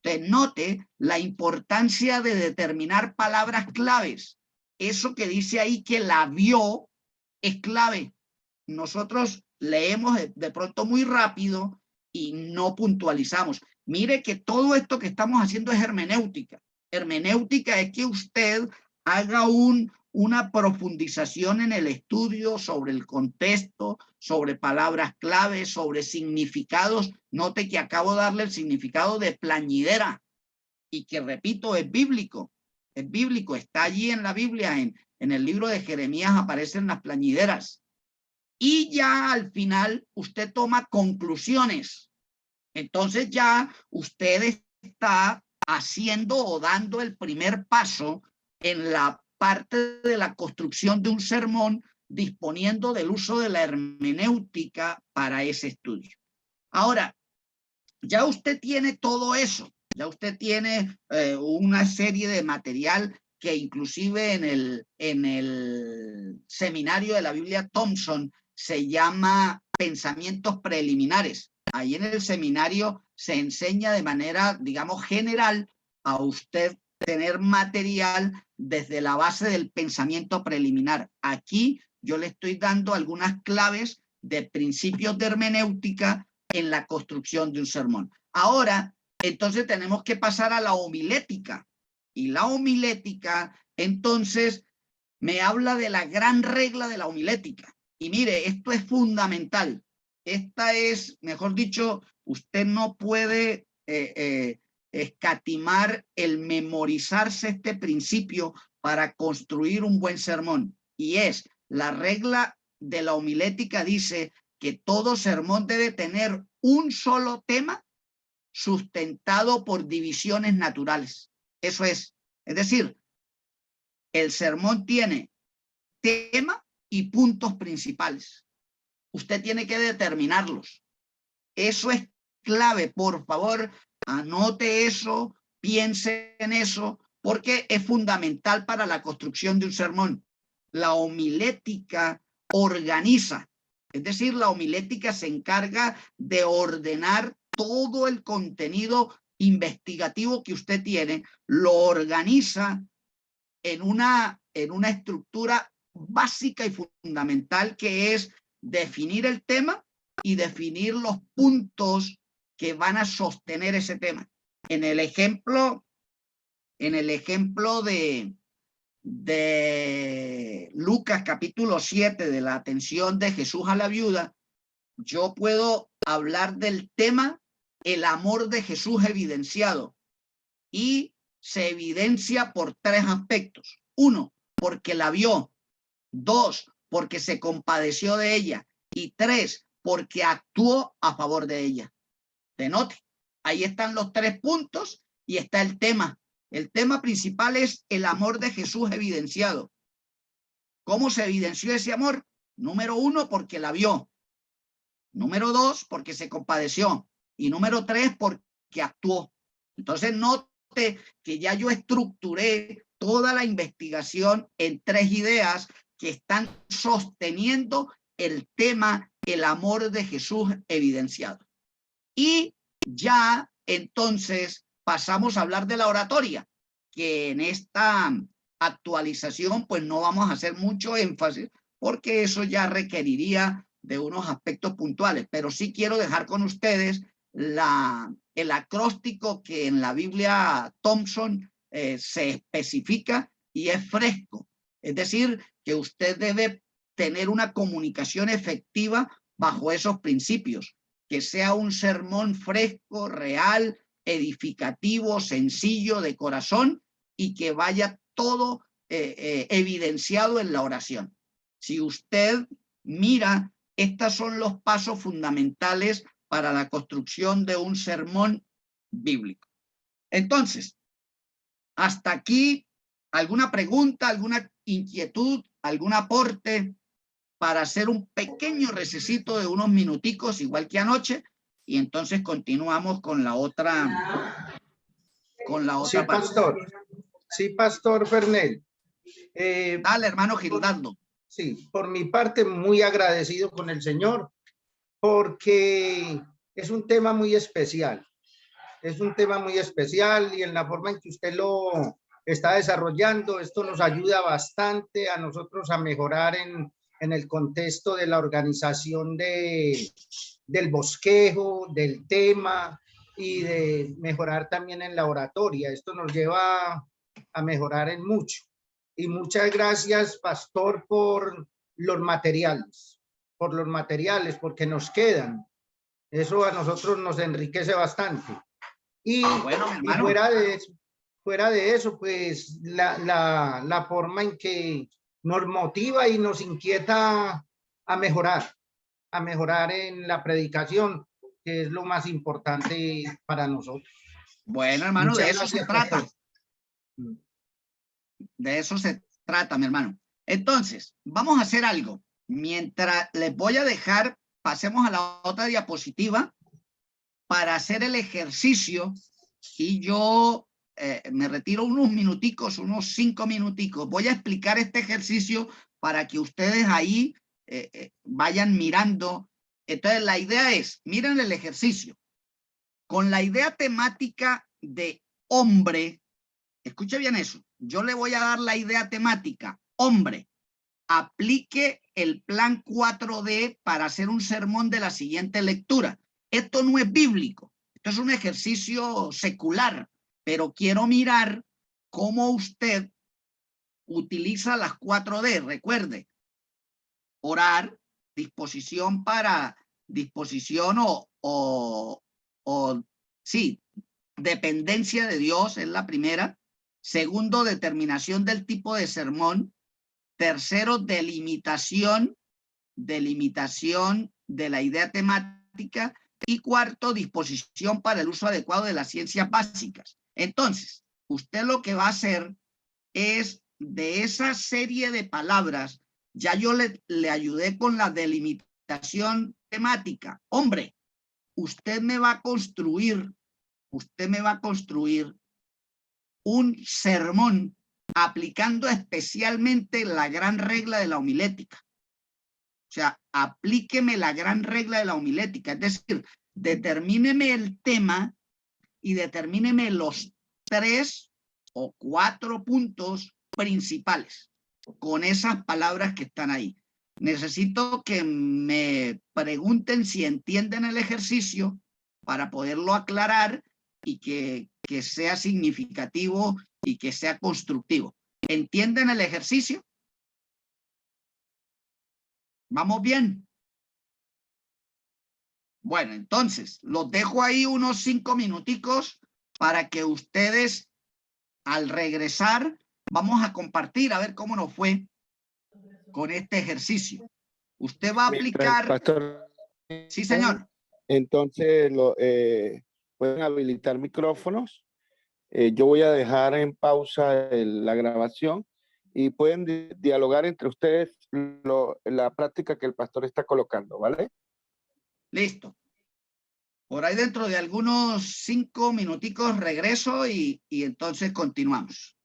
Entonces, note la importancia de determinar palabras claves. Eso que dice ahí que la vio es clave. Nosotros leemos de pronto muy rápido y no puntualizamos. Mire que todo esto que estamos haciendo es hermenéutica. Hermenéutica es que usted haga una profundización en el estudio sobre el contexto, sobre palabras claves, sobre significados. Note que acabo de darle el significado de plañidera y que, repito, es bíblico. Es bíblico, está allí en la Biblia, en el libro de Jeremías aparecen las plañideras. Y ya al final usted toma conclusiones. Entonces ya usted está haciendo o dando el primer paso en la parte de la construcción de un sermón, disponiendo del uso de la hermenéutica para ese estudio. Ahora, ya usted tiene todo eso, ya usted tiene una serie de material que inclusive en el seminario de la Biblia Thompson se llama pensamientos preliminares. Ahí en el seminario se enseña de manera, digamos, general a usted tener material desde la base del pensamiento preliminar. Aquí yo le estoy dando algunas claves de principios de hermenéutica en la construcción de un sermón. Ahora, entonces tenemos que pasar a la homilética. Y la homilética, entonces, me habla de la gran regla de la homilética. Y mire, esto es fundamental. Esta es, mejor dicho, usted no puede escatimar el memorizarse este principio para construir un buen sermón. Y es, la regla de la homilética dice que todo sermón debe tener un solo tema sustentado por divisiones naturales. Eso es decir, el sermón tiene tema y puntos principales. Usted tiene que determinarlos. Eso es clave. Por favor, anote eso, piense en eso, porque es fundamental para la construcción de un sermón. La homilética organiza, es decir, la homilética se encarga de ordenar todo el contenido investigativo que usted tiene, lo organiza en una estructura básica y fundamental, que es definir el tema y definir los puntos que van a sostener ese tema. En el ejemplo de Lucas capítulo 7, de la atención de Jesús a la viuda, yo puedo hablar del tema el amor de Jesús evidenciado, y se evidencia por tres aspectos. 1, porque la vio. 2, porque se compadeció de ella. Y 3, porque actuó a favor de ella. Denote, ahí están los 3 puntos y está el tema. El tema principal es el amor de Jesús evidenciado. ¿Cómo se evidenció ese amor? Número 1, porque la vio. Número 2, porque se compadeció. Y número 3, porque actuó. Entonces note que ya yo estructuré toda la investigación en 3 ideas que están sosteniendo el tema, el amor de Jesús evidenciado. Y ya entonces pasamos a hablar de la oratoria, que en esta actualización pues no vamos a hacer mucho énfasis porque eso ya requeriría de unos aspectos puntuales, pero sí quiero dejar con ustedes el acróstico que en la Biblia Thompson se especifica y es fresco. Es decir, que usted debe tener una comunicación efectiva bajo esos principios, que sea un sermón fresco, real, edificativo, sencillo, de corazón y que vaya todo evidenciado en la oración. Si usted mira, estos son los pasos fundamentales para la construcción de un sermón bíblico. Entonces, hasta aquí, ¿alguna pregunta, alguna inquietud, algún aporte para hacer un pequeño recesito de unos minuticos, igual que anoche? Y entonces continuamos con la otra Sí, parte. pastor. Sí, pastor Fernel. Dale, hermano Gildardo. Sí, por mi parte, muy agradecido con el Señor, porque es un tema muy especial. Es un tema muy especial y en la forma en que usted lo está desarrollando, esto nos ayuda bastante a nosotros a mejorar en el contexto de la organización del bosquejo, del tema y de mejorar también en la oratoria. Esto nos lleva a mejorar en mucho. Y muchas gracias, pastor, por los materiales, porque nos quedan. Eso a nosotros nos enriquece bastante. Y, bueno, mi y hermano, fuera de eso, pues la forma en que nos motiva y nos inquieta a mejorar en la predicación, que es lo más importante para nosotros. bueno, hermano, Muchas de eso se gracias, trata. pastor. De eso se trata, mi hermano. Entonces, vamos a hacer algo. Mientras les voy a dejar, pasemos a la otra diapositiva para hacer el ejercicio y yo me retiro unos minuticos, unos 5 minuticos. Voy a explicar este ejercicio para que ustedes ahí vayan mirando. Entonces, la idea es, miren el ejercicio. Con la idea temática de hombre, escuche bien eso, yo le voy a dar la idea temática, hombre, aplique el plan 4D para hacer un sermón de la siguiente lectura. Esto no es bíblico, esto es un ejercicio secular, pero quiero mirar cómo usted utiliza las 4D. Recuerde, orar, disposición para, disposición sí, dependencia de Dios es la primera. Segundo, determinación del tipo de sermón. Tercero, delimitación de la idea temática. Y cuarto, disposición para el uso adecuado de las ciencias básicas. Entonces, usted lo que va a hacer es de esa serie de palabras, ya yo le ayudé con la delimitación temática. Hombre, usted me va a construir un sermón aplicando especialmente la gran regla de la homilética. O sea, aplíqueme la gran regla de la homilética, es decir, determíneme el tema y determíneme los 3 o 4 puntos principales con esas palabras que están ahí. Necesito que me pregunten si entienden el ejercicio para poderlo aclarar y que sea significativo y que sea constructivo. ¿Entienden el ejercicio? ¿Vamos bien? Bueno, entonces, los dejo ahí unos 5 minuticos para que ustedes, al regresar, vamos a compartir a ver cómo nos fue con este ejercicio. Usted va a aplicar... Pastor, Sí, señor. entonces, pueden habilitar micrófonos. Yo voy a dejar en pausa la grabación y pueden dialogar entre ustedes la práctica que el pastor está colocando, ¿vale? Listo. Por ahí dentro de algunos 5 minuticos regreso y entonces continuamos.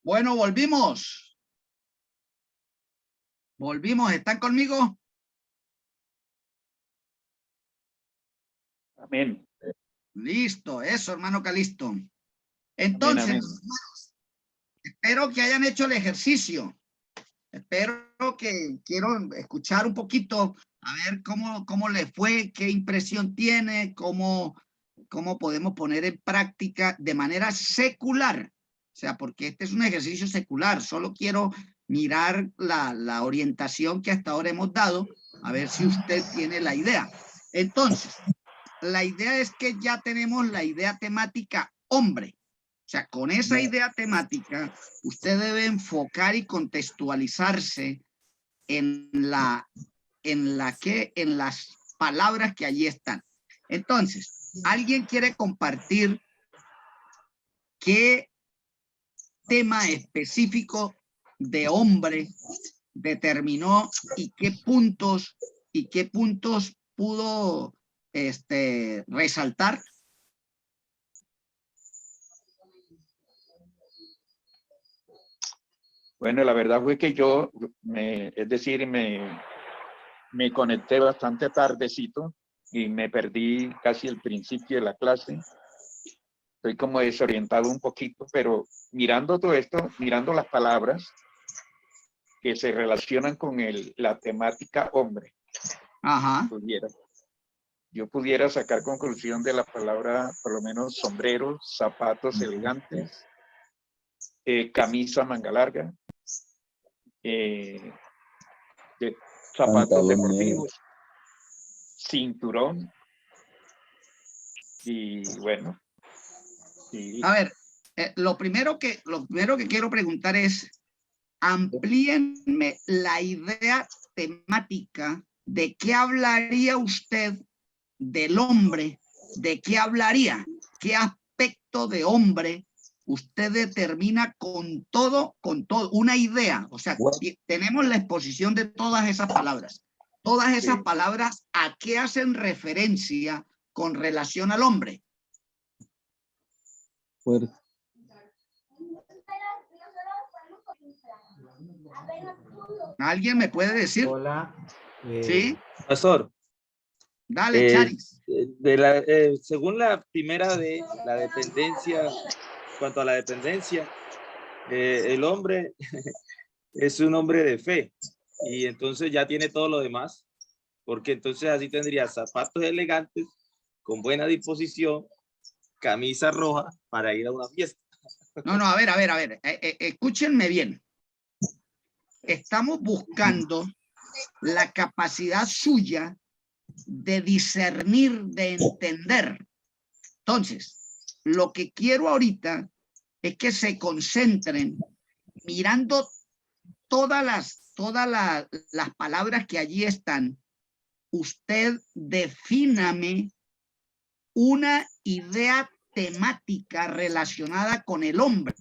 Bueno, volvimos. Volvimos. ¿Están conmigo? Amén. Listo. Eso, hermano Calisto. Entonces, Amén. hermanos, espero que hayan hecho el ejercicio. Espero que quiero escuchar un poquito, a ver cómo le fue, qué impresión tiene, cómo podemos poner en práctica de manera secular. O sea, porque este es un ejercicio secular. Solo quiero mirar la orientación que hasta ahora hemos dado, a ver si usted tiene la idea. Entonces, la idea es que ya tenemos la idea temática hombre. O sea, con esa idea temática, usted debe enfocar y contextualizarse en las palabras que allí están. Entonces, ¿alguien quiere compartir qué tema específico de hombre determinó y qué puntos pudo resaltar? Bueno, la verdad fue que yo, me conecté bastante tardecito y me perdí casi el principio de la clase. Estoy como desorientado un poquito, pero mirando todo esto, mirando las palabras que se relacionan con la temática hombre, Ajá. yo pudiera sacar conclusión de la palabra, por lo menos sombreros, zapatos elegantes, camisa manga larga, zapatos deportivos, cinturón, y bueno. Sí. A ver, lo primero que quiero preguntar es, amplíenme la idea temática de qué hablaría usted del hombre, de qué hablaría, qué aspecto de hombre usted determina con todo, una idea. O sea, tenemos la exposición de todas esas palabras. Todas esas palabras, ¿a qué hacen referencia con relación al hombre? Fuerza. ¿Alguien me puede decir? Hola. ¿Sí? Pastor. Dale, Charis. Según la primera de la dependencia, cuanto a la dependencia, el hombre es un hombre de fe y entonces ya tiene todo lo demás, porque entonces así tendría zapatos elegantes, con buena disposición, camisa roja para ir a una fiesta. No, a ver, escúchenme bien. Estamos buscando la capacidad suya de discernir, de entender. Entonces, lo que quiero ahorita es que se concentren mirando todas las palabras que allí están. Usted defíname una idea temática relacionada con el hombre.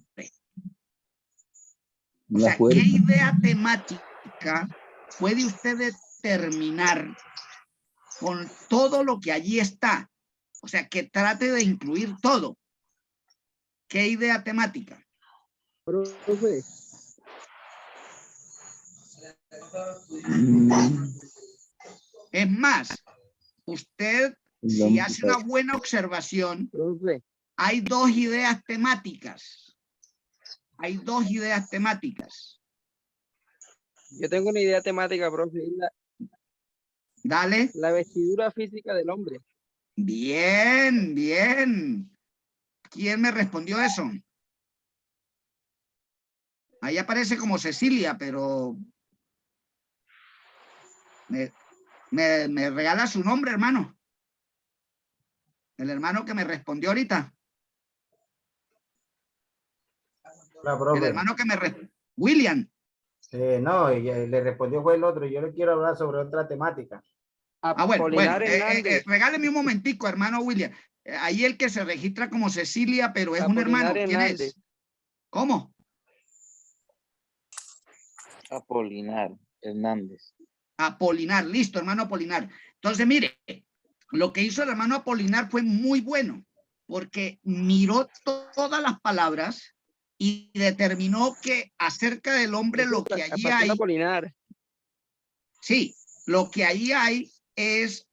O sea, ¿qué idea temática puede usted determinar con todo lo que allí está? O sea, que trate de incluir todo. ¿Qué idea temática? Profe. Es más, usted, si hace una buena observación, Profe. hay dos ideas temáticas. Hay dos ideas temáticas. Yo tengo una idea temática, profe. Dale. La vestidura física del hombre. Bien, bien. ¿Quién me respondió eso? Ahí aparece como Cecilia, pero me regala su nombre, hermano. El hermano que me respondió ahorita. Hola, profe. El hermano que me respondió. William. No, le respondió fue el otro. Yo le quiero hablar sobre otra temática. Bueno. Regáleme un momentico, hermano William. Ahí el que se registra como Cecilia, pero es un hermano. ¿Quién es? ¿Cómo? Apolinar Hernández. Apolinar, listo, hermano Apolinar. Entonces, mire, lo que hizo el hermano Apolinar fue muy bueno, porque miró todas las palabras y determinó que acerca del hombre lo que allí Pastor hay, Apolinar. sí, lo que allí hay es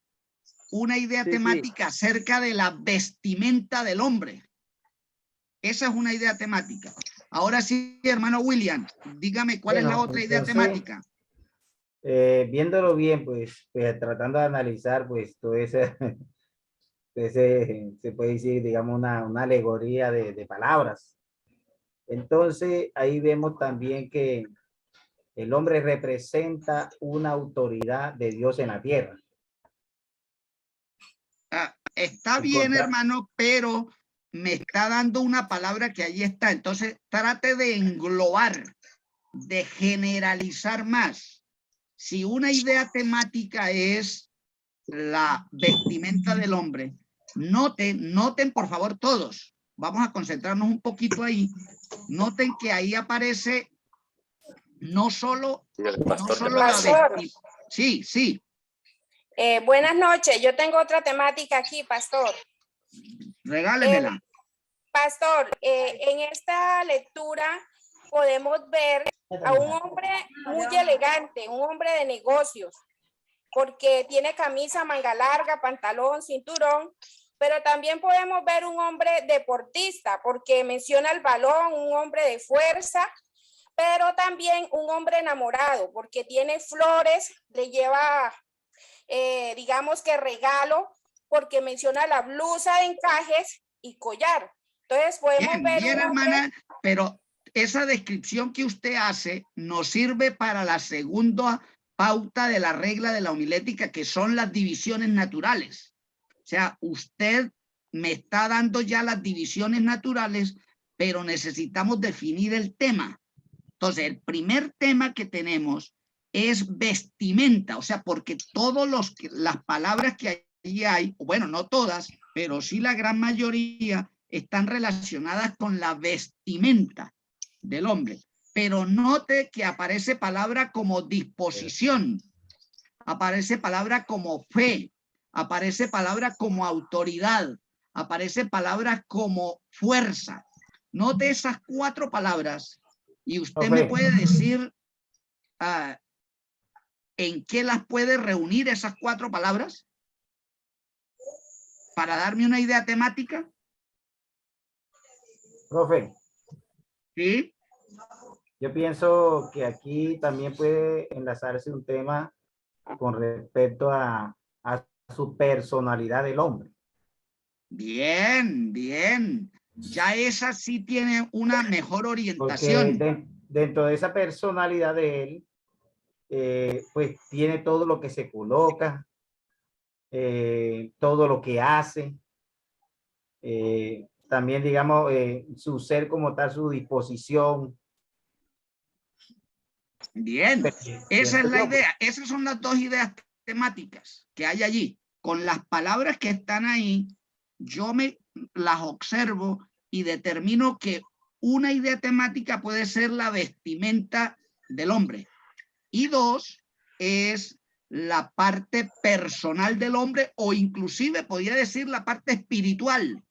una idea Sí, temática acerca de la vestimenta del hombre. Esa es una idea temática. Ahora sí, hermano William, dígame cuál es la Bueno, otra idea entonces, temática. viéndolo bien, pues tratando de analizar, pues todo ese, se puede decir, digamos, una alegoría de palabras. Entonces, ahí vemos también que el hombre representa una autoridad de Dios en la tierra. Está bien, hermano, pero me está dando una palabra que allí está. Entonces, trate de englobar, de generalizar más. Si una idea temática es la vestimenta del hombre, noten por favor todos, vamos a concentrarnos un poquito ahí, noten que ahí aparece no solo la vestimenta. Sí. Buenas noches, yo tengo otra temática aquí, pastor. Regálemela. Pastor, en esta lectura podemos ver a un hombre muy elegante, un hombre de negocios, porque tiene camisa, manga larga, pantalón, cinturón, pero también podemos ver un hombre deportista, porque menciona el balón, un hombre de fuerza, pero también un hombre enamorado, porque tiene flores, le lleva, digamos que regalo, porque menciona la blusa de encajes y collar. Entonces podemos ver bien, un hombre, hermana, pero esa descripción que usted hace nos sirve para la segunda pauta de la regla de la homilética, que son las divisiones naturales. O sea, usted me está dando ya las divisiones naturales, pero necesitamos definir el tema. Entonces, el primer tema que tenemos es vestimenta, o sea, porque las palabras que allí hay, bueno, no todas, pero sí la gran mayoría, están relacionadas con la vestimenta del hombre. Pero note que aparece palabra como disposición, aparece palabra como fe, aparece palabra como autoridad, aparece palabra como fuerza. Note esas 4 palabras y usted me puede decir en qué las puede reunir esas 4 palabras para darme una idea temática. Profe. Sí. Yo pienso que aquí también puede enlazarse un tema con respecto a su personalidad del hombre. Bien. Ya esa sí tiene una mejor orientación. Porque dentro de esa personalidad de él, pues tiene todo lo que se coloca, todo lo que hace, también digamos su ser como tal, su disposición. Bien, esa es la idea. Esas son las 2 ideas temáticas que hay allí. Con las palabras que están ahí, yo me las observo y determino que una idea temática puede ser la vestimenta del hombre. Y 2 es la parte personal del hombre, o inclusive podría decir la parte espiritual.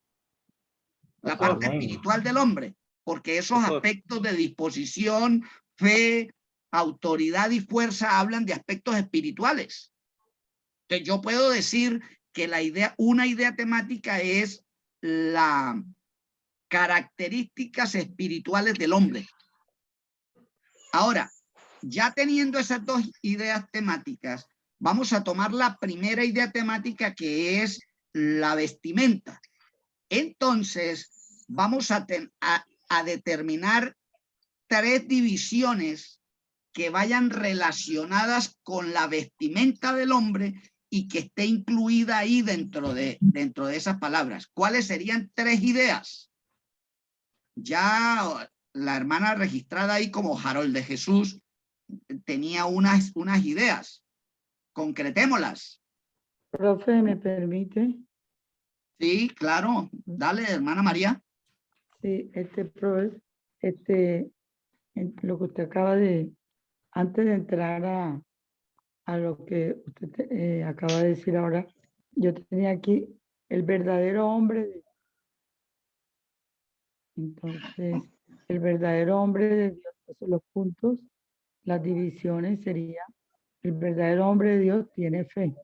La parte espiritual del hombre, porque esos aspectos de disposición, fe, autoridad y fuerza hablan de aspectos espirituales. Entonces yo puedo decir que una idea temática es las características espirituales del hombre. Ahora, ya teniendo esas 2 ideas temáticas, vamos a tomar la primera idea temática, que es la vestimenta. Entonces, vamos a determinar 3 divisiones que vayan relacionadas con la vestimenta del hombre y que esté incluida ahí dentro de esas palabras. ¿Cuáles serían 3 ideas? Ya la hermana registrada ahí como Harold de Jesús tenía unas ideas. Concretémoslas. Profe, ¿me permite? Sí, claro. Dale, hermana María. Sí, profe, lo que usted acaba de, antes de entrar a lo que usted acaba de decir ahora, yo tenía aquí el verdadero hombre. Entonces, El verdadero hombre de Dios, esos son los puntos, las divisiones serían, el verdadero hombre de Dios tiene fe.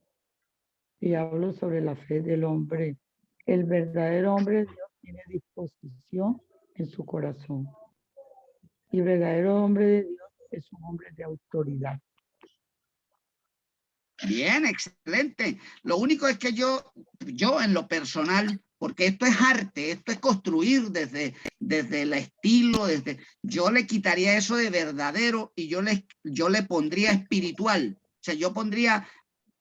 Y hablo sobre la fe del hombre. El verdadero hombre de Dios tiene disposición en su corazón. Y el verdadero hombre de Dios es un hombre de autoridad. Bien, excelente. Lo único es que yo en lo personal, porque esto es arte, esto es construir desde el estilo, yo le quitaría eso de verdadero y yo le pondría espiritual. O sea, yo pondría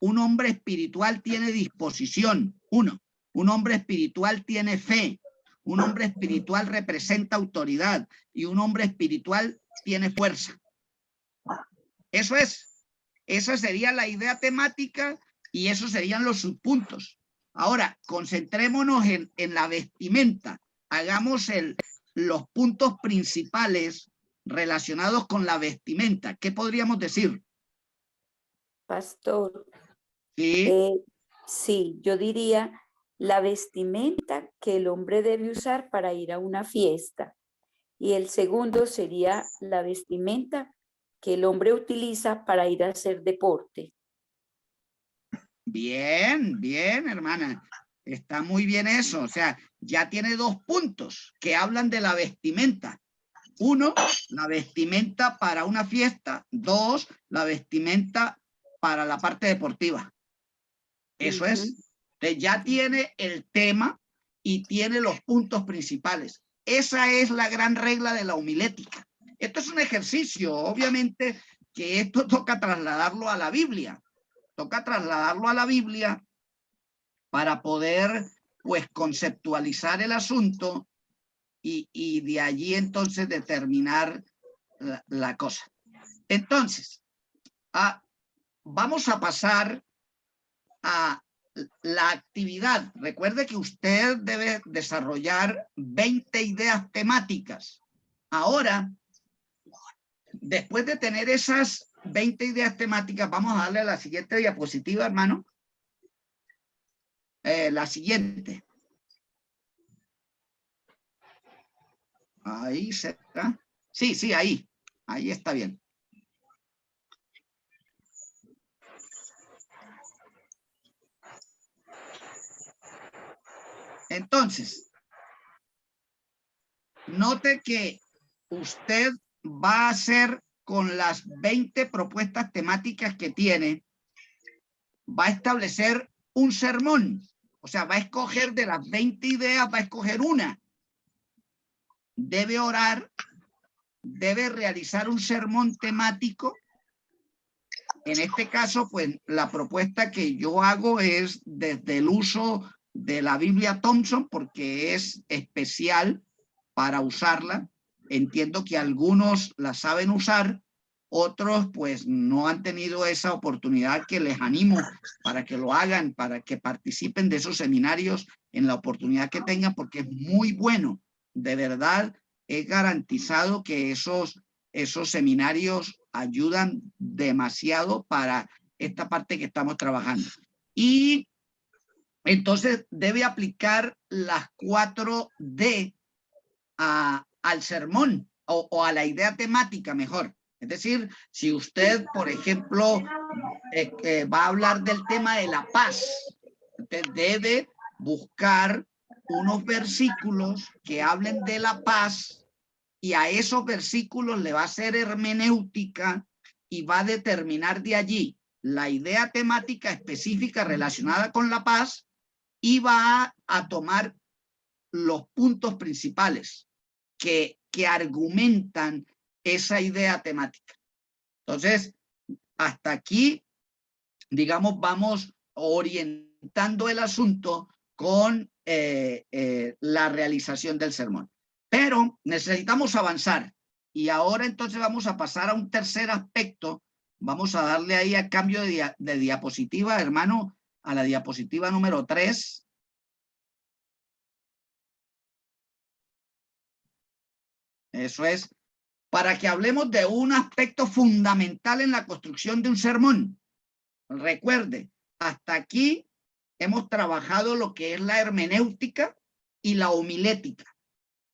un hombre espiritual tiene disposición, un hombre espiritual tiene fe, un hombre espiritual representa autoridad y un hombre espiritual tiene fuerza. Eso es. Esa sería la idea temática y esos serían los subpuntos. Ahora, concentrémonos en la vestimenta. Hagamos los puntos principales relacionados con la vestimenta. ¿Qué podríamos decir? Pastor, Sí. Sí, yo diría la vestimenta que el hombre debe usar para ir a una fiesta. Y el segundo sería la vestimenta que el hombre utiliza para ir a hacer deporte. Bien, bien, hermana. Está muy bien eso. O sea, ya tiene 2 puntos que hablan de la vestimenta. 1, la vestimenta para una fiesta. 2, la vestimenta para la parte deportiva. Eso es. Entonces ya tiene el tema y tiene los puntos principales. Esa es la gran regla de la homilética. Esto es un ejercicio, obviamente, que esto toca trasladarlo a la Biblia. Toca trasladarlo a la Biblia para poder, pues, conceptualizar el asunto y de allí entonces determinar la cosa. Entonces, vamos a pasar a la actividad. Recuerde que usted debe desarrollar 20 ideas temáticas. Ahora, después de tener esas 20 ideas temáticas, vamos a darle a la siguiente diapositiva, hermano. La siguiente. Ahí será. Sí, sí, ahí. Ahí está bien. Entonces, note que usted va a hacer con las 20 propuestas temáticas que tiene, va a establecer un sermón. O sea, va a escoger de las 20 ideas, va a escoger una. Debe orar, debe realizar un sermón temático. En este caso, pues, la propuesta que yo hago es desde el uso de la Biblia Thompson, porque es especial para usarla. Entiendo que algunos la saben usar, otros pues no han tenido esa oportunidad, que les animo para que lo hagan, para que participen de esos seminarios en la oportunidad que tengan, porque es muy bueno. De verdad, es garantizado que esos seminarios ayudan demasiado para esta parte que estamos trabajando. Y entonces debe aplicar las 4D al sermón o a la idea temática mejor. Es decir, si usted, por ejemplo, va a hablar del tema de la paz, usted debe buscar unos versículos que hablen de la paz y a esos versículos le va a hacer hermenéutica y va a determinar de allí la idea temática específica relacionada con la paz y va a tomar los puntos principales que argumentan esa idea temática. Entonces, hasta aquí, digamos, vamos orientando el asunto con la realización del sermón. Pero necesitamos avanzar y ahora entonces vamos a pasar a un tercer aspecto. Vamos a darle ahí a cambio de diapositiva, hermano, a la diapositiva número 3. Eso es, para que hablemos de un aspecto fundamental en la construcción de un sermón. Recuerde, hasta aquí hemos trabajado lo que es la hermenéutica y la homilética.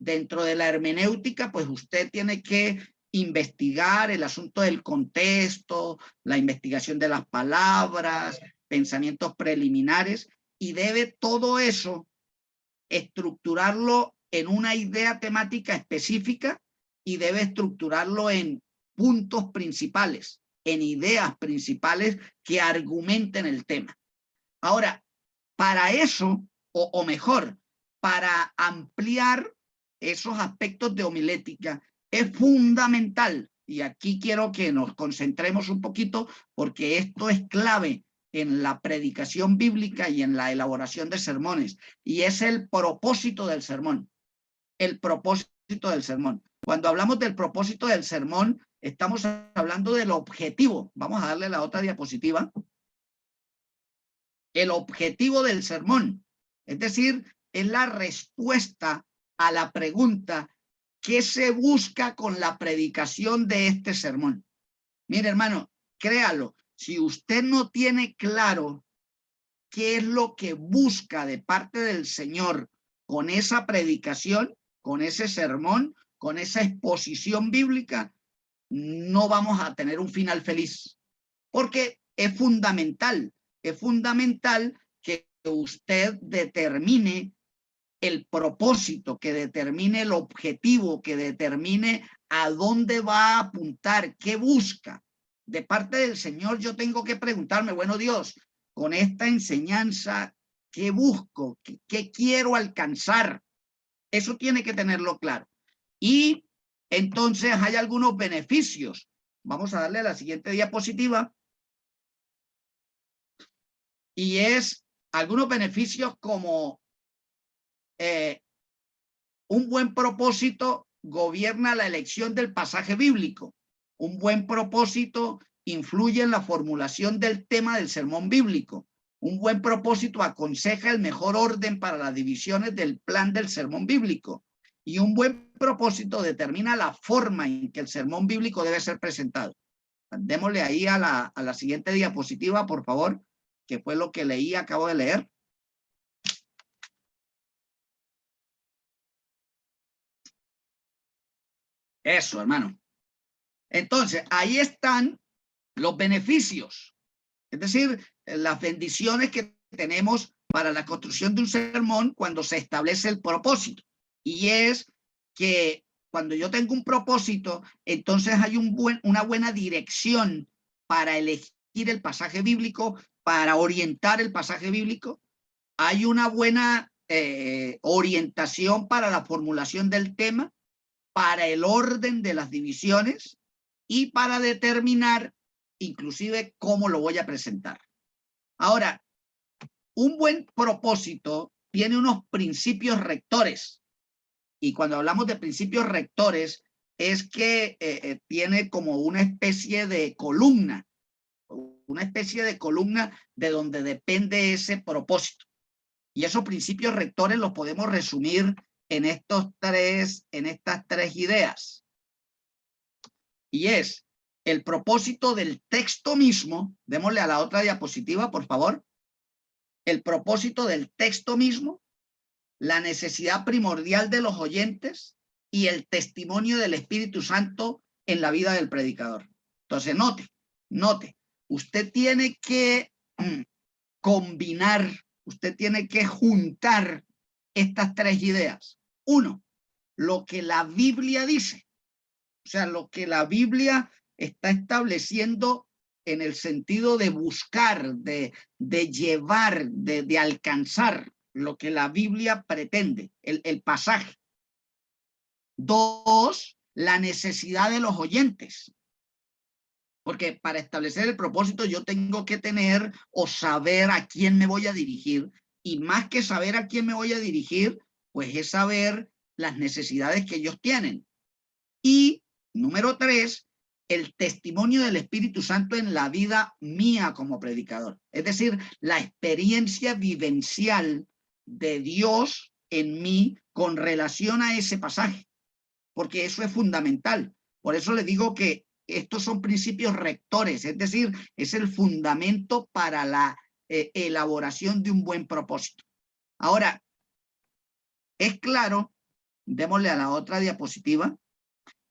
Dentro de la hermenéutica, pues usted tiene que investigar el asunto del contexto, la investigación de las palabras, pensamientos preliminares, y debe todo eso estructurarlo en una idea temática específica y debe estructurarlo en puntos principales, en ideas principales que argumenten el tema. Ahora, para eso, o mejor, para ampliar esos aspectos de homilética, es fundamental, y aquí quiero que nos concentremos un poquito, porque esto es clave en la predicación bíblica y en la elaboración de sermones, y es el propósito del sermón. El propósito del sermón. Cuando hablamos del propósito del sermón, estamos hablando del objetivo. Vamos a darle la otra diapositiva. El objetivo del sermón. Es decir, es la respuesta a la pregunta: ¿qué se busca con la predicación de este sermón? Mire, hermano, créalo, si usted no tiene claro qué es lo que busca de parte del Señor con esa predicación, con ese sermón, con esa exposición bíblica, no vamos a tener un final feliz. Porque es fundamental que usted determine el propósito, que determine el objetivo, que determine a dónde va a apuntar, qué busca. De parte del Señor yo tengo que preguntarme, bueno, Dios, con esta enseñanza, ¿qué busco? ¿Qué quiero alcanzar? Eso tiene que tenerlo claro. Y entonces hay algunos beneficios. Vamos a darle a la siguiente diapositiva. Y es algunos beneficios como un buen propósito gobierna la elección del pasaje bíblico. Un buen propósito influye en la formulación del tema del sermón bíblico. Un buen propósito aconseja el mejor orden para las divisiones del plan del sermón bíblico. Y un buen propósito determina la forma en que el sermón bíblico debe ser presentado. Démosle ahí a la siguiente diapositiva, por favor, que fue lo que leí, acabo de leer. Eso, hermano. Entonces, ahí están los beneficios, es decir, las bendiciones que tenemos para la construcción de un sermón cuando se establece el propósito. Y es que cuando yo tengo un propósito, entonces hay una buena dirección para elegir el pasaje bíblico, para orientar el pasaje bíblico. Hay una buena orientación para la formulación del tema, para el orden de las divisiones y para determinar inclusive cómo lo voy a presentar. Ahora, un buen propósito tiene unos principios rectores. Y cuando hablamos de principios rectores, es que tiene como una especie de columna de donde depende ese propósito. Y esos principios rectores los podemos resumir en estas tres ideas. Y es el propósito del texto mismo. Démosle a la otra diapositiva, por favor. El propósito del texto mismo, la necesidad primordial de los oyentes y el testimonio del Espíritu Santo en la vida del predicador. Entonces, note, usted tiene que combinar, usted tiene que juntar estas tres ideas. Uno, lo que la Biblia dice, o sea, lo que la Biblia está estableciendo en el sentido de buscar, de llevar, de alcanzar lo que la Biblia pretende, el pasaje. Dos, la necesidad de los oyentes. Porque para establecer el propósito yo tengo que tener o saber a quién me voy a dirigir. Y más que saber a quién me voy a dirigir, pues es saber las necesidades que ellos tienen. Y número tres, el testimonio del Espíritu Santo en la vida mía como predicador. Es decir, la experiencia vivencial de Dios en mí con relación a ese pasaje. Porque eso es fundamental. Por eso le digo que estos son principios rectores, es decir, es el fundamento para la elaboración de un buen propósito. Ahora, es claro démosle a la otra diapositiva,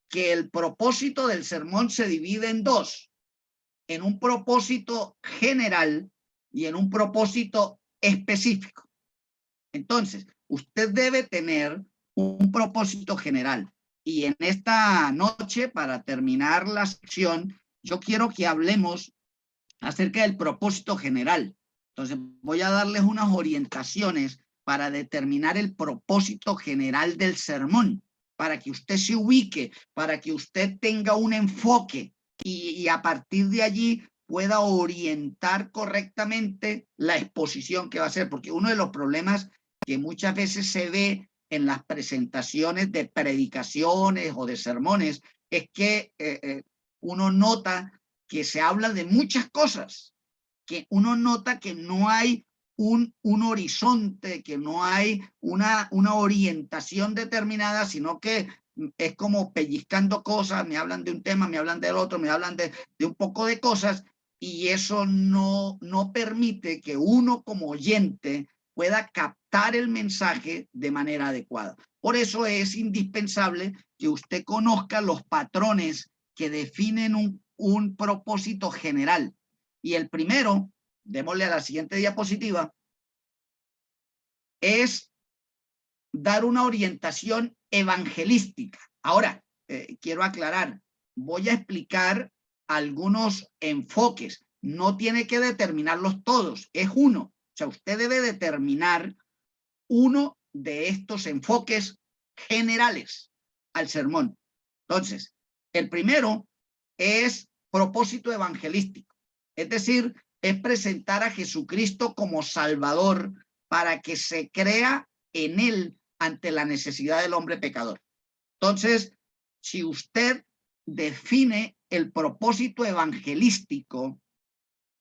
que el propósito del sermón se divide en dos, en un propósito general y en un propósito específico. Entonces, usted debe tener un propósito general. Y en esta noche, para terminar la sección, yo quiero que hablemos acerca del propósito general. Entonces, voy a darles unas orientaciones para determinar el propósito general del sermón, para que usted se ubique, para que usted tenga un enfoque y a partir de allí pueda orientar correctamente la exposición que va a hacer, porque uno de los problemas que muchas veces se ve en las presentaciones de predicaciones o de sermones es que uno nota que se habla de muchas cosas, que uno nota que no hay un horizonte, que no hay una orientación determinada, sino que es como pellizcando cosas, me hablan de un tema, me hablan del otro, me hablan de un poco de cosas, y eso no permite que uno como oyente pueda captar el mensaje de manera adecuada. Por eso es indispensable que usted conozca los patrones que definen un propósito general. Y el primero, démosle a la siguiente diapositiva, es dar una orientación evangelística. Ahora, quiero aclarar, voy a explicar algunos enfoques. No tiene que determinarlos todos, es uno. O sea, usted debe determinar uno de estos enfoques generales al sermón. Entonces, el primero es propósito evangelístico. Es decir, es presentar a Jesucristo como Salvador para que se crea en él ante la necesidad del hombre pecador. Entonces, si usted define el propósito evangelístico,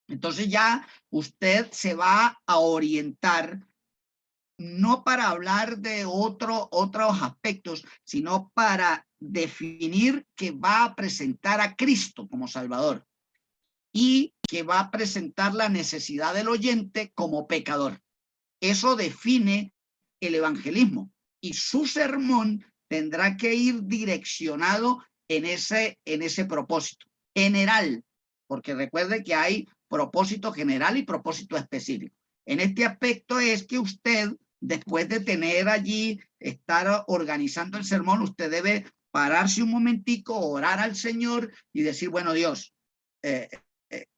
entonces ya usted se va a orientar no para hablar de otros aspectos, sino para definir que va a presentar a Cristo como Salvador y que va a presentar la necesidad del oyente como pecador. Eso define el evangelismo y su sermón tendrá que ir direccionado en ese propósito general, porque recuerde que hay propósito general y propósito específico. En este aspecto es que usted, después de tener allí, estar organizando el sermón, usted debe pararse un momentico, orar al Señor y decir, bueno, Dios,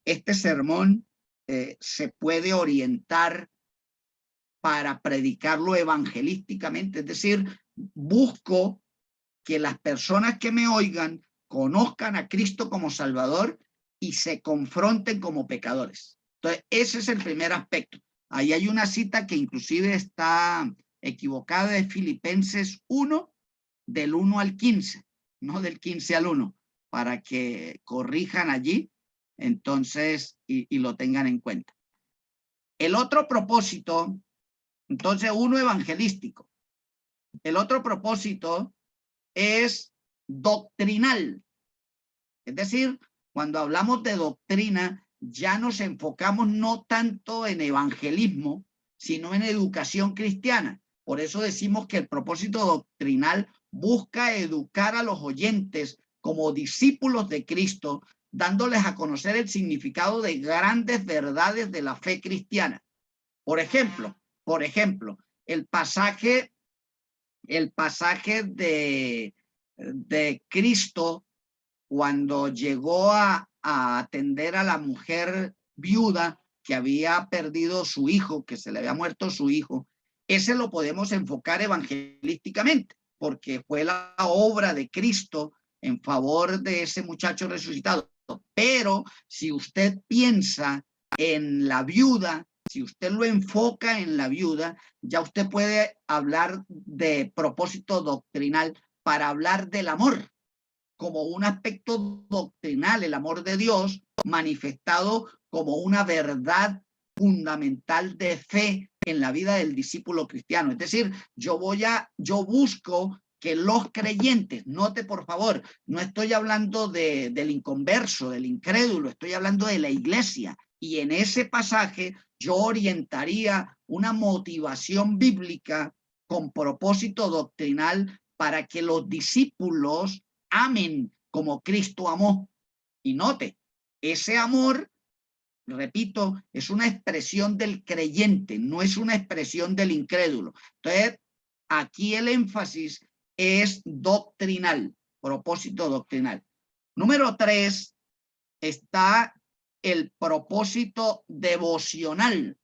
este sermón se puede orientar para predicarlo evangelísticamente, es decir, busco que las personas que me oigan conozcan a Cristo como Salvador y se confronten como pecadores. Entonces, ese es el primer aspecto. Ahí hay una cita que inclusive está equivocada de Filipenses 1, del 1 al 15, no del 15 al 1, para que corrijan allí, entonces, y lo tengan en cuenta. El otro propósito, entonces, uno evangelístico. El otro propósito es doctrinal. Es decir, cuando hablamos de doctrina, ya nos enfocamos no tanto en evangelismo, sino en educación cristiana. Por eso decimos que el propósito doctrinal busca educar a los oyentes como discípulos de Cristo, dándoles a conocer el significado de grandes verdades de la fe cristiana. Por ejemplo, el pasaje de Cristo cuando llegó a atender a la mujer viuda que había perdido su hijo, que se le había muerto su hijo, ese lo podemos enfocar evangelísticamente, porque fue la obra de Cristo en favor de ese muchacho resucitado. Pero si usted piensa en la viuda, si usted lo enfoca en la viuda, ya usted puede hablar de propósito doctrinal para hablar del amor como un aspecto doctrinal, el amor de Dios manifestado como una verdad fundamental de fe en la vida del discípulo cristiano. Es decir, yo busco que los creyentes, note por favor, no estoy hablando del inconverso, del incrédulo, estoy hablando de la iglesia. Y en ese pasaje yo orientaría una motivación bíblica con propósito doctrinal para que los discípulos amen como Cristo amó. Y note, ese amor, repito, es una expresión del creyente, no es una expresión del incrédulo. Entonces, aquí el énfasis es doctrinal, propósito doctrinal. Número 3 está el propósito devocional.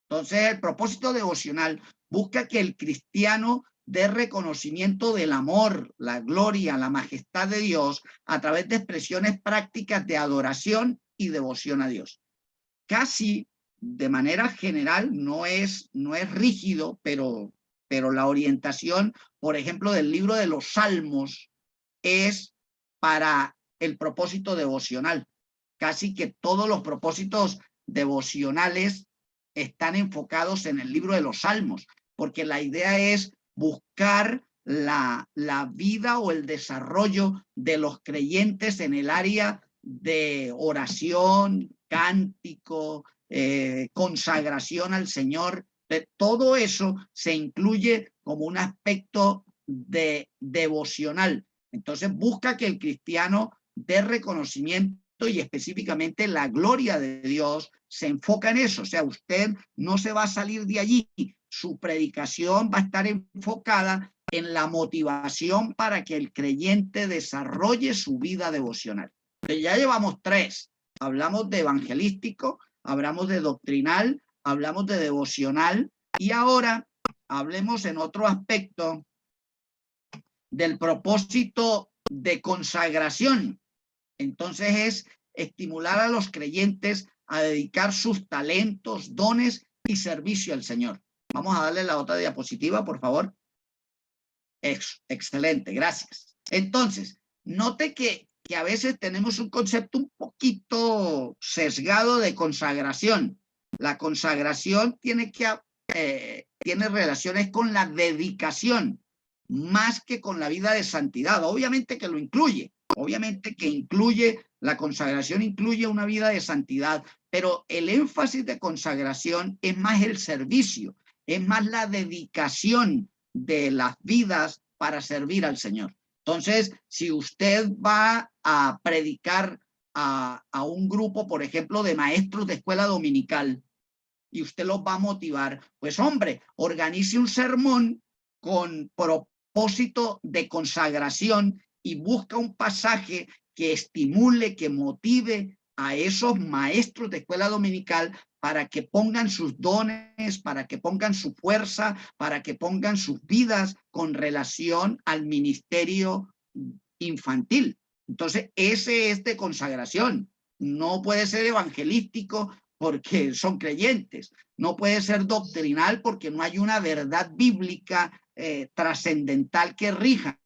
Entonces, el propósito devocional busca que el cristiano dé reconocimiento del amor, la gloria, la majestad de Dios a través de expresiones prácticas de adoración y devoción a Dios. Casi de manera general, no es rígido, pero la orientación, por ejemplo, del libro de los Salmos es para el propósito devocional. Casi que todos los propósitos devocionales están enfocados en el libro de los Salmos, porque la idea es buscar la vida o el desarrollo de los creyentes en el área de oración, cántico, consagración al Señor. Todo eso se incluye como un aspecto de devocional. Entonces busca que el cristiano dé reconocimiento y específicamente la gloria de Dios se enfoca en eso. O sea, usted no se va a salir de allí. Su predicación va a estar enfocada en la motivación para que el creyente desarrolle su vida devocional. Entonces, ya llevamos 3. Hablamos de evangelístico, hablamos de doctrinal, hablamos de devocional y ahora hablemos en otro aspecto del propósito de consagración. Entonces es estimular a los creyentes a dedicar sus talentos, dones y servicio al Señor. Vamos a darle la otra diapositiva, por favor. Excelente, gracias. Entonces, note que a veces tenemos un concepto un poquito sesgado de consagración. La consagración tiene relaciones con la dedicación, más que con la vida de santidad. Obviamente que lo incluye, obviamente que incluye, la consagración incluye una vida de santidad, pero el énfasis de consagración es más el servicio, es más la dedicación de las vidas para servir al Señor. Entonces, si usted va a predicar a un grupo, por ejemplo, de maestros de escuela dominical, y usted los va a motivar, pues hombre, organice un sermón con propósito de consagración y busca un pasaje que estimule, que motive a esos maestros de escuela dominical para que pongan sus dones, para que pongan su fuerza, para que pongan sus vidas con relación al ministerio infantil. Entonces, ese es de consagración. No puede ser evangelístico porque son creyentes. No puede ser doctrinal porque no hay una verdad bíblica trascendental que rija.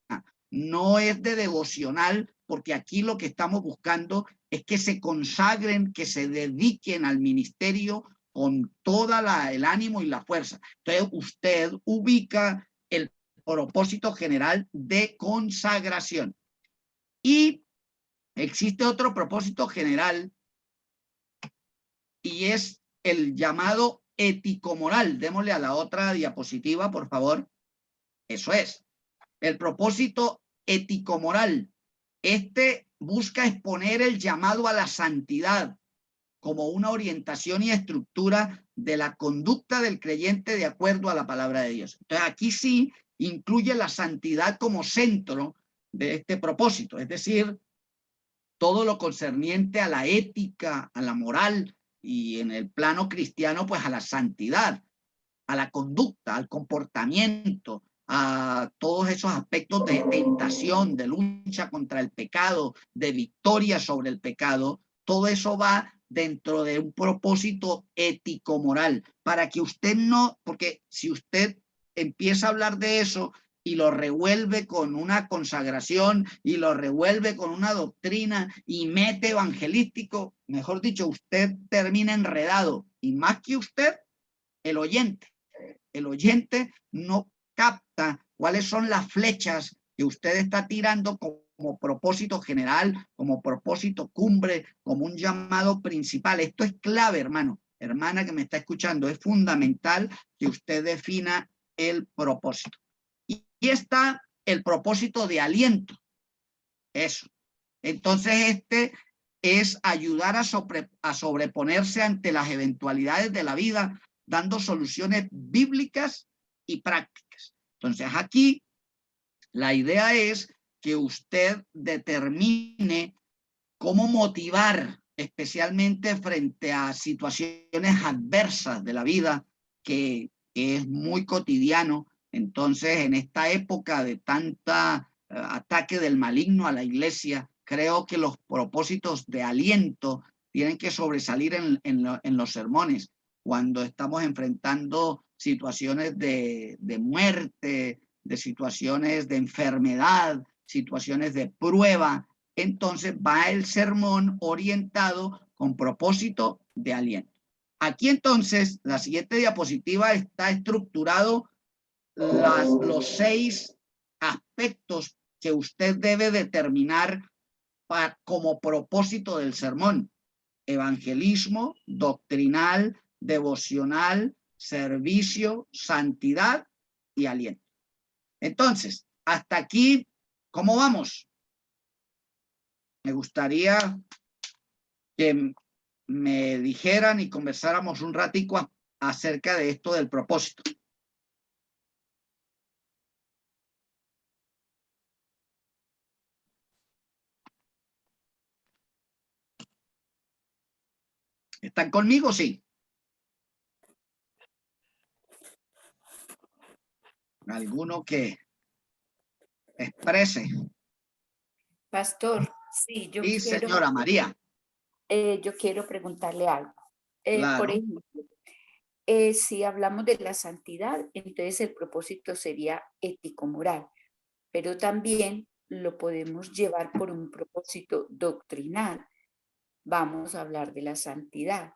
No es de devocional porque aquí lo que estamos buscando es que se consagren, que se dediquen al ministerio con toda el ánimo y la fuerza. Entonces usted ubica el propósito general de consagración. Y existe otro propósito general y es el llamado ético-moral. Démosle a la otra diapositiva, por favor. Eso es. El propósito ético-moral. Este busca exponer el llamado a la santidad como una orientación y estructura de la conducta del creyente de acuerdo a la palabra de Dios. Entonces, aquí sí incluye la santidad como centro de este propósito, es decir, todo lo concerniente a la ética, a la moral y en el plano cristiano, pues a la santidad, a la conducta, al comportamiento, a todos esos aspectos de tentación, de lucha contra el pecado, de victoria sobre el pecado. Todo eso va dentro de un propósito ético-moral, para que usted no, porque si usted empieza a hablar de eso y lo revuelve con una consagración y lo revuelve con una doctrina y mete evangelístico, mejor dicho, usted termina enredado. Y más que usted, el oyente no capta cuáles son las flechas que usted está tirando como propósito general, como propósito cumbre, como un llamado principal. Esto es clave, hermano, hermana que me está escuchando. Es fundamental que usted defina el propósito. Y está el propósito de aliento. Eso. Entonces este es ayudar a sobreponerse ante las eventualidades de la vida, dando soluciones bíblicas y prácticas. Entonces aquí la idea es que usted determine cómo motivar, especialmente frente a situaciones adversas de la vida, que es muy cotidiano. Entonces, en esta época de tanta ataque del maligno a la iglesia, creo que los propósitos de aliento tienen que sobresalir en los sermones. Cuando estamos enfrentando situaciones de muerte, de situaciones de enfermedad, situaciones de prueba, entonces va el sermón orientado con propósito de aliento. Aquí entonces, la siguiente diapositiva está estructurado los 6 aspectos que usted debe determinar como propósito del sermón: evangelismo, doctrinal, devocional, servicio, santidad y aliento. Entonces, hasta aquí, ¿cómo vamos? Me gustaría que me dijeran y conversáramos un ratico acerca de esto del propósito. ¿Están conmigo? Sí. ¿Alguno que exprese? Pastor, sí, yo Sí, quiero, señora María. yo quiero preguntarle algo. Claro. Por ejemplo, si hablamos de la santidad, entonces el propósito sería ético-moral, pero también lo podemos llevar por un propósito doctrinal. Vamos a hablar de la santidad.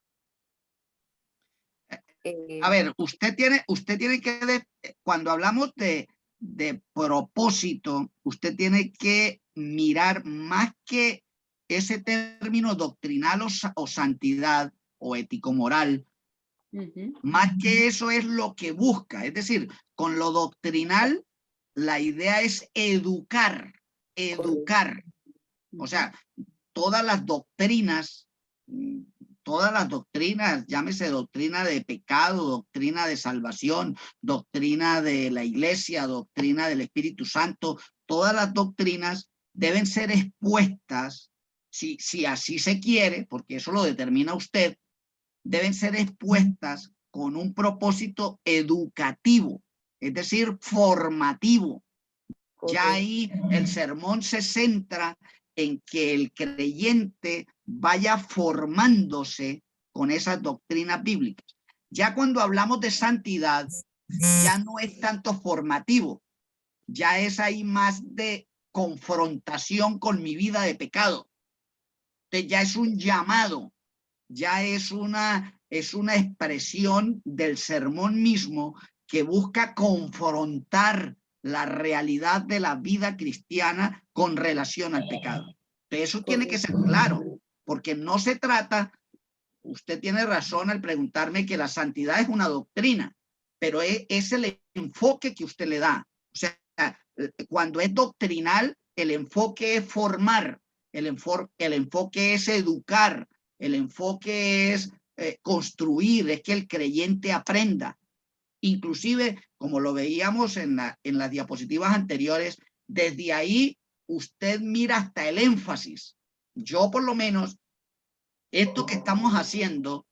A ver, usted tiene que, cuando hablamos de propósito, usted tiene que mirar más que ese término doctrinal o santidad o ético-moral. Más que eso es lo que busca. Es decir, con lo doctrinal, la idea es educar. O sea, todas las doctrinas, llámese doctrina de pecado, doctrina de salvación, doctrina de la iglesia, doctrina del Espíritu Santo, todas las doctrinas deben ser expuestas, si así se quiere, porque eso lo determina usted, deben ser expuestas con un propósito educativo, es decir, formativo. Ya ahí el sermón se centra en que el creyente vaya formándose con esas doctrinas bíblicas. Ya cuando hablamos de santidad, ya no es tanto formativo, ya es ahí más de confrontación con mi vida de pecado. Entonces ya es un llamado, ya es una expresión del sermón mismo que busca confrontar la realidad de la vida cristiana con relación al pecado. Pero eso tiene que ser claro, porque no se trata, usted tiene razón al preguntarme que la santidad es una doctrina, pero es el enfoque que usted le da. O sea, cuando es doctrinal, el enfoque es formar, el enfoque es educar, el enfoque es construir, es que el creyente aprenda. Inclusive, como lo veíamos en las diapositivas anteriores, desde ahí usted mira hasta el énfasis. Yo, por lo menos, esto que estamos haciendo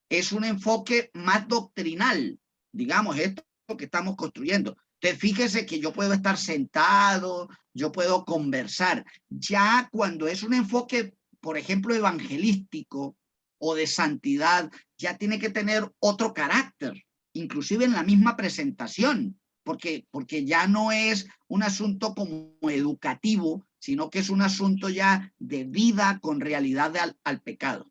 es un enfoque más doctrinal, digamos, esto que estamos construyendo. Entonces, fíjese que yo puedo estar sentado, yo puedo conversar. Ya cuando es un enfoque, por ejemplo, evangelístico o de santidad, ya tiene que tener otro carácter, inclusive en la misma presentación, porque ya no es un asunto como educativo, sino que es un asunto ya de vida con realidad al pecado.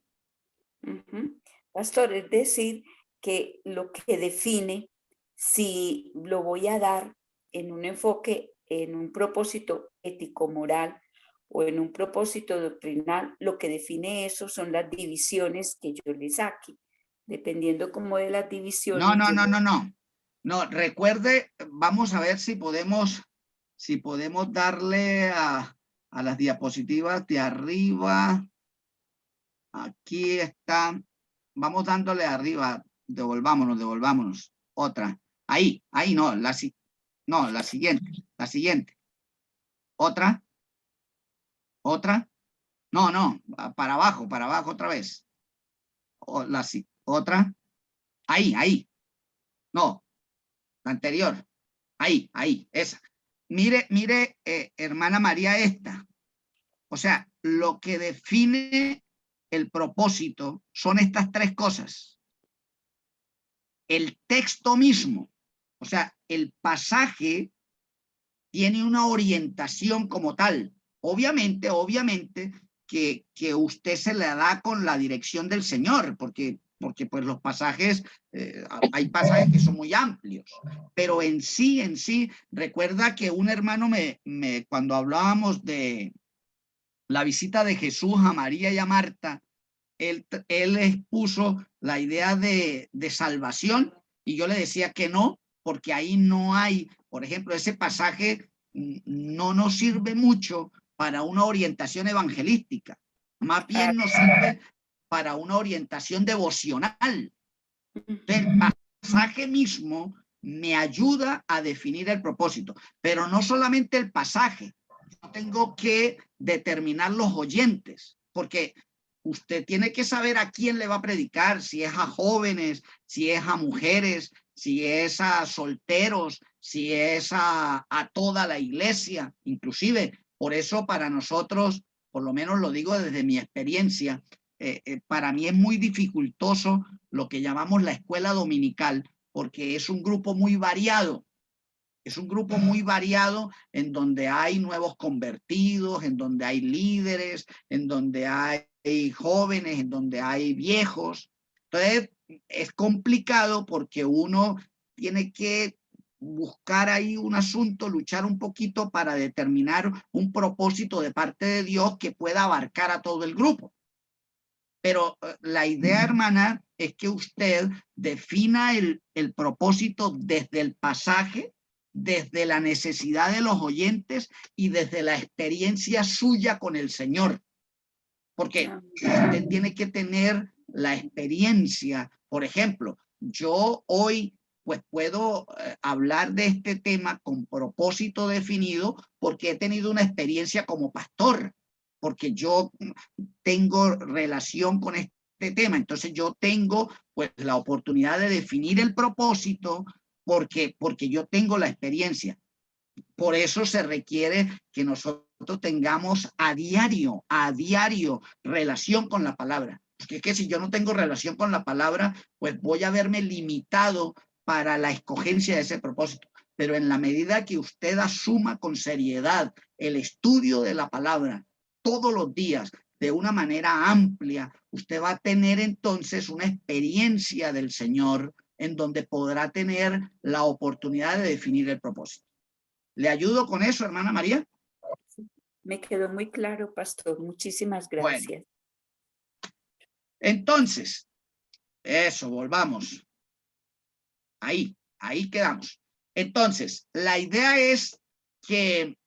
Pastor, es decir, que lo que define si lo voy a dar en un enfoque, en un propósito ético-moral o en un propósito doctrinal, lo que define eso son las divisiones que yo le saque. Dependiendo como de las divisiones. No, recuerde, vamos a ver si podemos si podemos darle a las diapositivas de arriba. Aquí está. Vamos dándole arriba. Devolvámonos. Otra. Ahí no. La siguiente. Otra. No. Para abajo otra vez. Otra. Ahí. No. La anterior. Ahí. Esa. Mire, hermana María, esta. O sea, lo que define el propósito son estas tres cosas. El texto mismo, o sea, el pasaje tiene una orientación como tal. Obviamente que usted se le da con la dirección del Señor, porque pues los pasajes, hay pasajes que son muy amplios, pero en sí, recuerda que un hermano cuando hablábamos de la visita de Jesús a María y a Marta, él expuso la idea de salvación, y yo le decía que no, porque ahí no hay, por ejemplo, ese pasaje no nos sirve mucho para una orientación evangelística, más bien nos sirve para una orientación devocional. Entonces, el pasaje mismo me ayuda a definir el propósito, pero no solamente el pasaje, yo tengo que determinar los oyentes, porque usted tiene que saber a quién le va a predicar, si es a jóvenes, si es a mujeres, si es a solteros, si es a toda la iglesia, inclusive. Por eso para nosotros, por lo menos lo digo desde mi experiencia, para mí es muy dificultoso lo que llamamos la escuela dominical, porque es un grupo muy variado. Es un grupo muy variado en donde hay nuevos convertidos, en donde hay líderes, en donde hay jóvenes, en donde hay viejos. Entonces, es complicado porque uno tiene que buscar ahí un asunto, luchar un poquito para determinar un propósito de parte de Dios que pueda abarcar a todo el grupo. Pero la idea, hermana, es que usted defina el propósito desde el pasaje, desde la necesidad de los oyentes y desde la experiencia suya con el Señor. Porque usted tiene que tener la experiencia. Por ejemplo, yo hoy pues puedo hablar de este tema con propósito definido porque he tenido una experiencia como pastor, porque yo tengo relación con este tema. Entonces yo tengo pues la oportunidad de definir el propósito porque yo tengo la experiencia. Por eso se requiere que nosotros tengamos a diario relación con la palabra. Porque es que si yo no tengo relación con la palabra, pues voy a verme limitado para la escogencia de ese propósito. Pero en la medida que usted asuma con seriedad el estudio de la palabra todos los días, de una manera amplia, usted va a tener entonces una experiencia del Señor en donde podrá tener la oportunidad de definir el propósito. ¿Le ayudo con eso, hermana María? Me quedó muy claro, pastor. Muchísimas gracias. Bueno. Entonces, eso, volvamos. Ahí quedamos. Entonces, la idea es que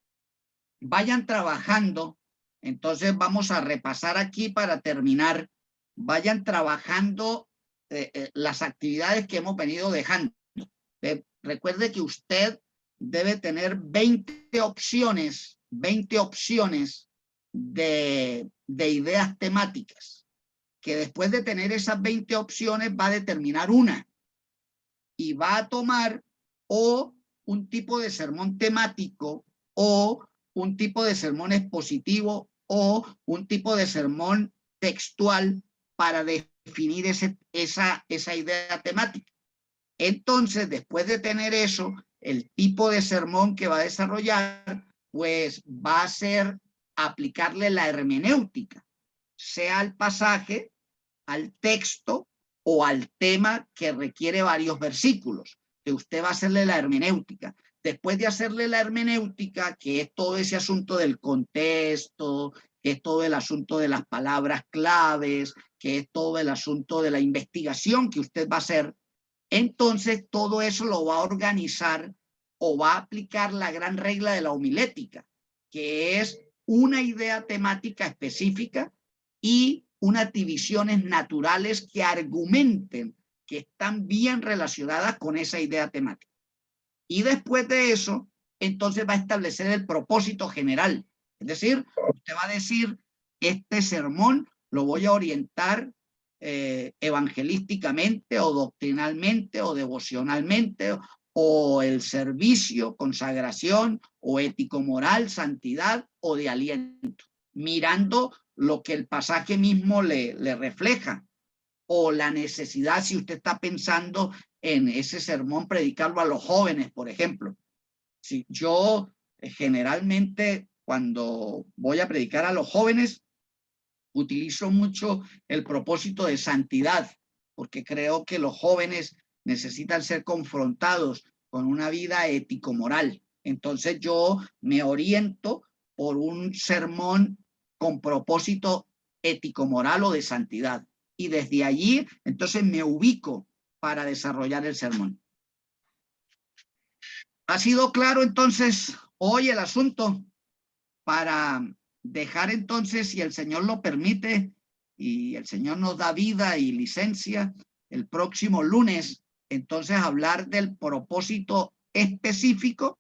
vayan trabajando. Entonces, vamos a repasar aquí para terminar. Vayan trabajando las actividades que hemos venido dejando. Recuerde que usted debe tener 20 opciones de ideas temáticas, que después de tener esas 20 opciones va a determinar una y va a tomar o un tipo de sermón temático o un tipo de sermón expositivo o un tipo de sermón textual para definir esa idea temática. Entonces, después de tener eso, el tipo de sermón que va a desarrollar, pues va a ser aplicarle la hermenéutica, sea al pasaje, al texto o al tema que requiere varios versículos, que usted va a hacerle la hermenéutica. Después de hacerle la hermenéutica, que es todo ese asunto del contexto, que es todo el asunto de las palabras claves, que es todo el asunto de la investigación que usted va a hacer, entonces todo eso lo va a organizar o va a aplicar la gran regla de la homilética, que es una idea temática específica y unas divisiones naturales que argumenten que están bien relacionadas con esa idea temática. Y después de eso, entonces va a establecer el propósito general. Es decir, usted va a decir, este sermón lo voy a orientar evangelísticamente o doctrinalmente o devocionalmente, o el servicio, consagración, o ético-moral, santidad o de aliento, mirando lo que el pasaje mismo le refleja, o la necesidad, si usted está pensando en ese sermón, predicarlo a los jóvenes, por ejemplo. Si yo generalmente cuando voy a predicar a los jóvenes, utilizo mucho el propósito de santidad, porque creo que los jóvenes necesitan ser confrontados con una vida ético-moral. Entonces yo me oriento por un sermón con propósito ético-moral o de santidad. Y desde allí, entonces me ubico para desarrollar el sermón. ¿Ha sido claro entonces hoy el asunto? Para dejar entonces, si el Señor lo permite y el Señor nos da vida y licencia, el próximo lunes, entonces hablar del propósito específico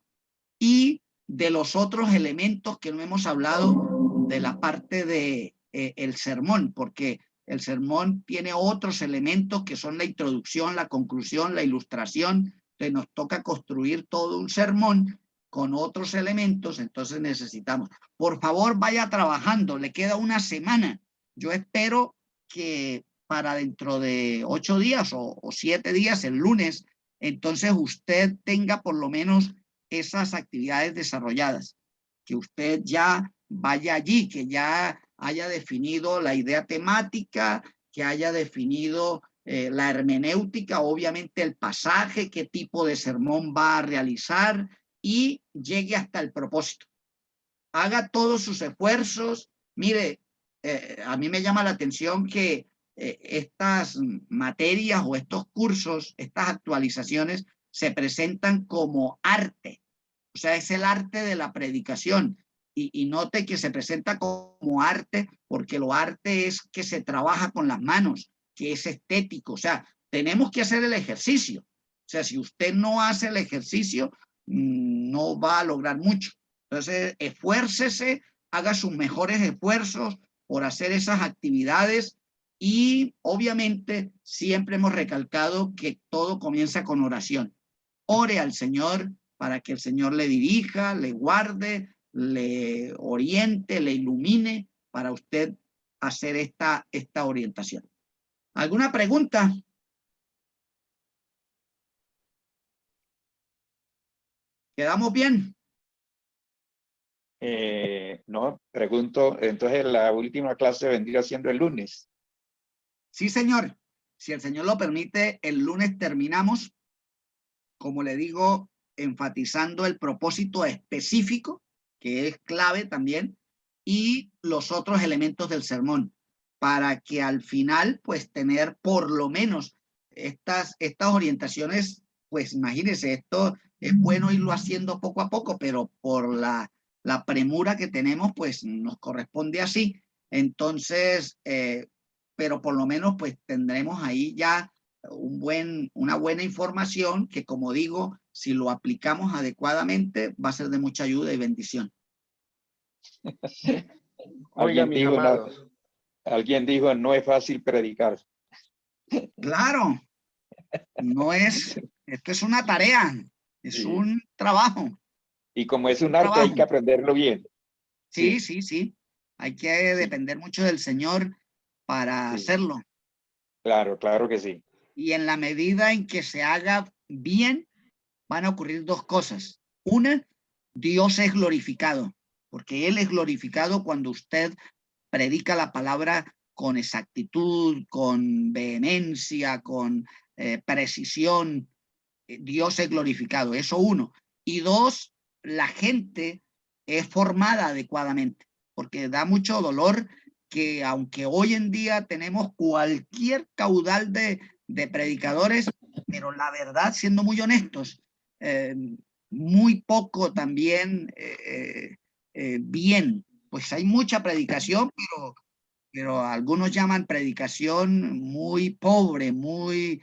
y de los otros elementos que no hemos hablado de la parte de el sermón, porque el sermón tiene otros elementos que son la introducción, la conclusión, la ilustración. Entonces nos toca construir todo un sermón con otros elementos, entonces necesitamos. Por favor, vaya trabajando, le queda una semana. Yo espero que para dentro de 8 días o 7 días, el lunes, entonces usted tenga por lo menos esas actividades desarrolladas, que usted ya vaya allí, que ya haya definido la idea temática, que haya definido la hermenéutica, obviamente el pasaje, qué tipo de sermón va a realizar y llegue hasta el propósito. Haga todos sus esfuerzos. Mire, a mí me llama la atención que estas materias o estos cursos, estas actualizaciones se presentan como arte. O sea, es el arte de la predicación. Y note que se presenta como arte porque lo arte es que se trabaja con las manos, que es estético. O sea, tenemos que hacer el ejercicio. O sea, si usted no hace el ejercicio, no va a lograr mucho. Entonces, esfuércese, haga sus mejores esfuerzos por hacer esas actividades y obviamente siempre hemos recalcado que todo comienza con oración. Ore al Señor para que el Señor le dirija, le guarde, le oriente, le ilumine para usted hacer esta orientación. ¿Alguna pregunta? ¿Quedamos bien? No, pregunto, entonces la última clase vendría siendo el lunes. Sí, señor. Si el Señor lo permite, el lunes terminamos, como le digo, enfatizando el propósito específico, que es clave también, y los otros elementos del sermón, para que al final, pues, tener por lo menos estas orientaciones, pues, imagínense, esto es bueno irlo haciendo poco a poco, pero por la premura que tenemos, pues, nos corresponde así. Entonces, pero por lo menos, pues, tendremos ahí ya una buena información que, como digo, si lo aplicamos adecuadamente, va a ser de mucha ayuda y bendición. Oiga, mis amados. Alguien dijo, no es fácil predicar. Claro, no es, esto es una tarea, es un trabajo. Y como es un arte, hay que aprenderlo bien. Sí, sí, sí. Hay que depender mucho del Señor para hacerlo. Claro, claro que sí. Y en la medida en que se haga bien, van a ocurrir dos cosas. Una, Dios es glorificado, porque Él es glorificado cuando usted predica la palabra con exactitud, con vehemencia, con precisión. Dios es glorificado, eso uno. Y dos, la gente es formada adecuadamente, porque da mucho dolor que aunque hoy en día tenemos cualquier caudal de predicadores, pero la verdad, siendo muy honestos, muy poco también bien. Pues hay mucha predicación, pero algunos llaman predicación muy pobre, muy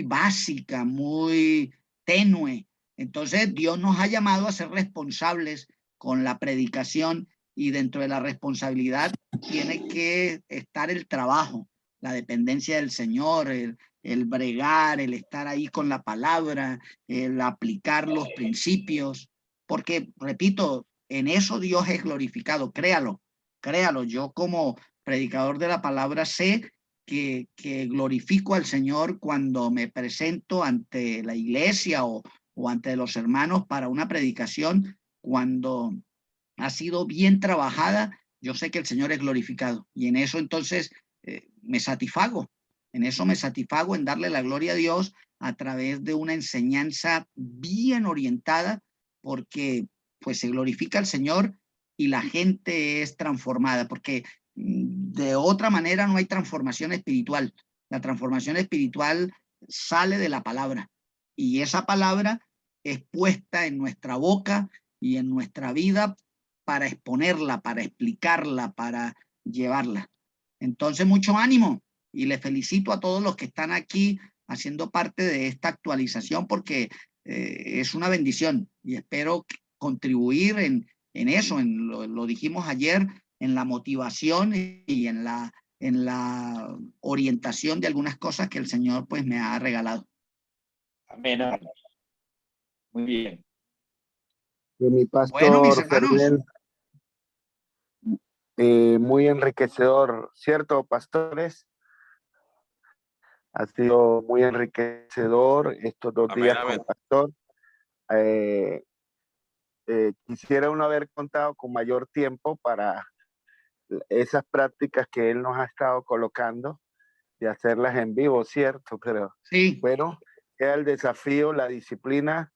básica, muy tenue. Entonces Dios nos ha llamado a ser responsables con la predicación, y dentro de la responsabilidad tiene que estar el trabajo, la dependencia del Señor, el bregar, el estar ahí con la palabra, el aplicar los principios, porque, repito, en eso Dios es glorificado, créalo, créalo. Yo como predicador de la palabra sé que glorifico al Señor cuando me presento ante la iglesia o ante los hermanos para una predicación, cuando ha sido bien trabajada. Yo sé que el Señor es glorificado, y en eso entonces me satisfago. En eso me satisfago, en darle la gloria a Dios a través de una enseñanza bien orientada, porque pues se glorifica al Señor y la gente es transformada, porque de otra manera no hay transformación espiritual. La transformación espiritual sale de la palabra, y esa palabra es puesta en nuestra boca y en nuestra vida para exponerla, para explicarla, para llevarla. Entonces, mucho ánimo, y le felicito a todos los que están aquí haciendo parte de esta actualización, porque es una bendición, y espero contribuir en eso, lo dijimos ayer, en la motivación y en la orientación de algunas cosas que el Señor pues me ha regalado. Amén. Muy bien. De mi pastor, Bueno, mis hermanos. Fernel, muy enriquecedor, ¿cierto, pastores? Ha sido muy enriquecedor estos 2 días con el pastor. Quisiera uno haber contado con mayor tiempo para esas prácticas que él nos ha estado colocando, de hacerlas en vivo, ¿cierto? Pero sí, bueno, queda el desafío, la disciplina.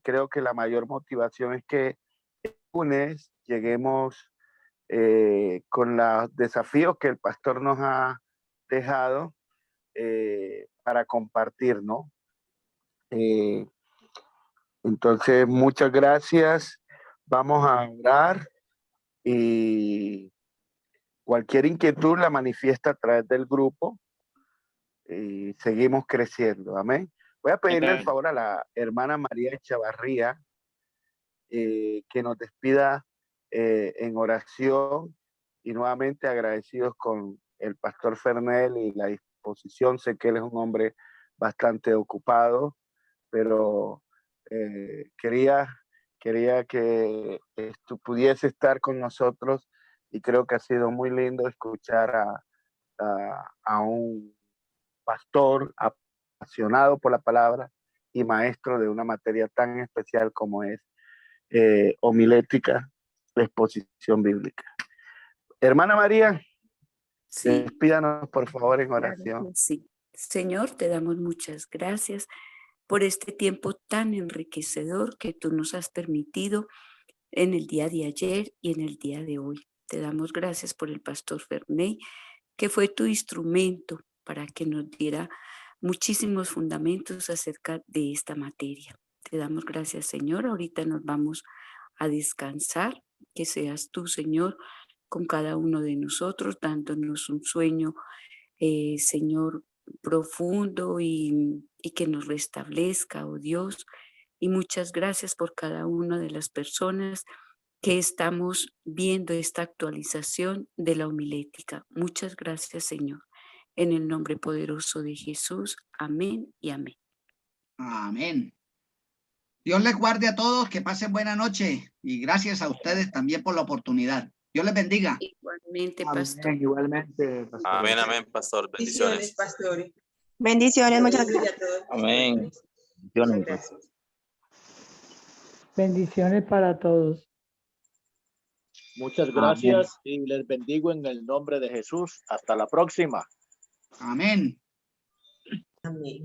Creo que la mayor motivación es que el lunes lleguemos con los desafíos que el pastor nos ha dejado para compartir, ¿no? Entonces, muchas gracias. Vamos a orar, y cualquier inquietud la manifiesta a través del grupo, y seguimos creciendo. Amén. Voy a pedirle el favor a la hermana María Echavarría que nos despida en oración, y nuevamente agradecidos con el pastor Fernel y la disposición. Sé que él es un hombre bastante ocupado, pero quería que pudiese estar con nosotros, y creo que ha sido muy lindo escuchar a un pastor apasionado por la palabra y maestro de una materia tan especial como es homilética, la exposición bíblica. Hermana María, Sí, despídanos por favor en claro oración. que sí. Señor, te damos muchas gracias por este tiempo tan enriquecedor que tú nos has permitido en el día de ayer y en el día de hoy. Te damos gracias por el pastor Ferney, que fue tu instrumento para que nos diera muchísimos fundamentos acerca de esta materia. Te damos gracias, Señor. Ahorita nos vamos a descansar. Que seas tú, Señor, con cada uno de nosotros, dándonos un sueño, Señor, profundo, y que nos restablezca, oh Dios. Y muchas gracias por cada una de las personas que estamos viendo esta actualización de la homilética. Muchas gracias, Señor. En el nombre poderoso de Jesús. Amén y amén. Amén. Dios les guarde a todos, que pasen buena noche, y gracias a ustedes también por la oportunidad. Dios les bendiga. Igualmente, Amén, pastor. igualmente, pastor. Amén, amén, pastor. Bendiciones. Pastores. Bendiciones, muchas gracias. Amén. Bendiciones. Bendiciones para todos. Muchas gracias y les bendigo en el nombre de Jesús. Hasta la próxima. Amén. Amén.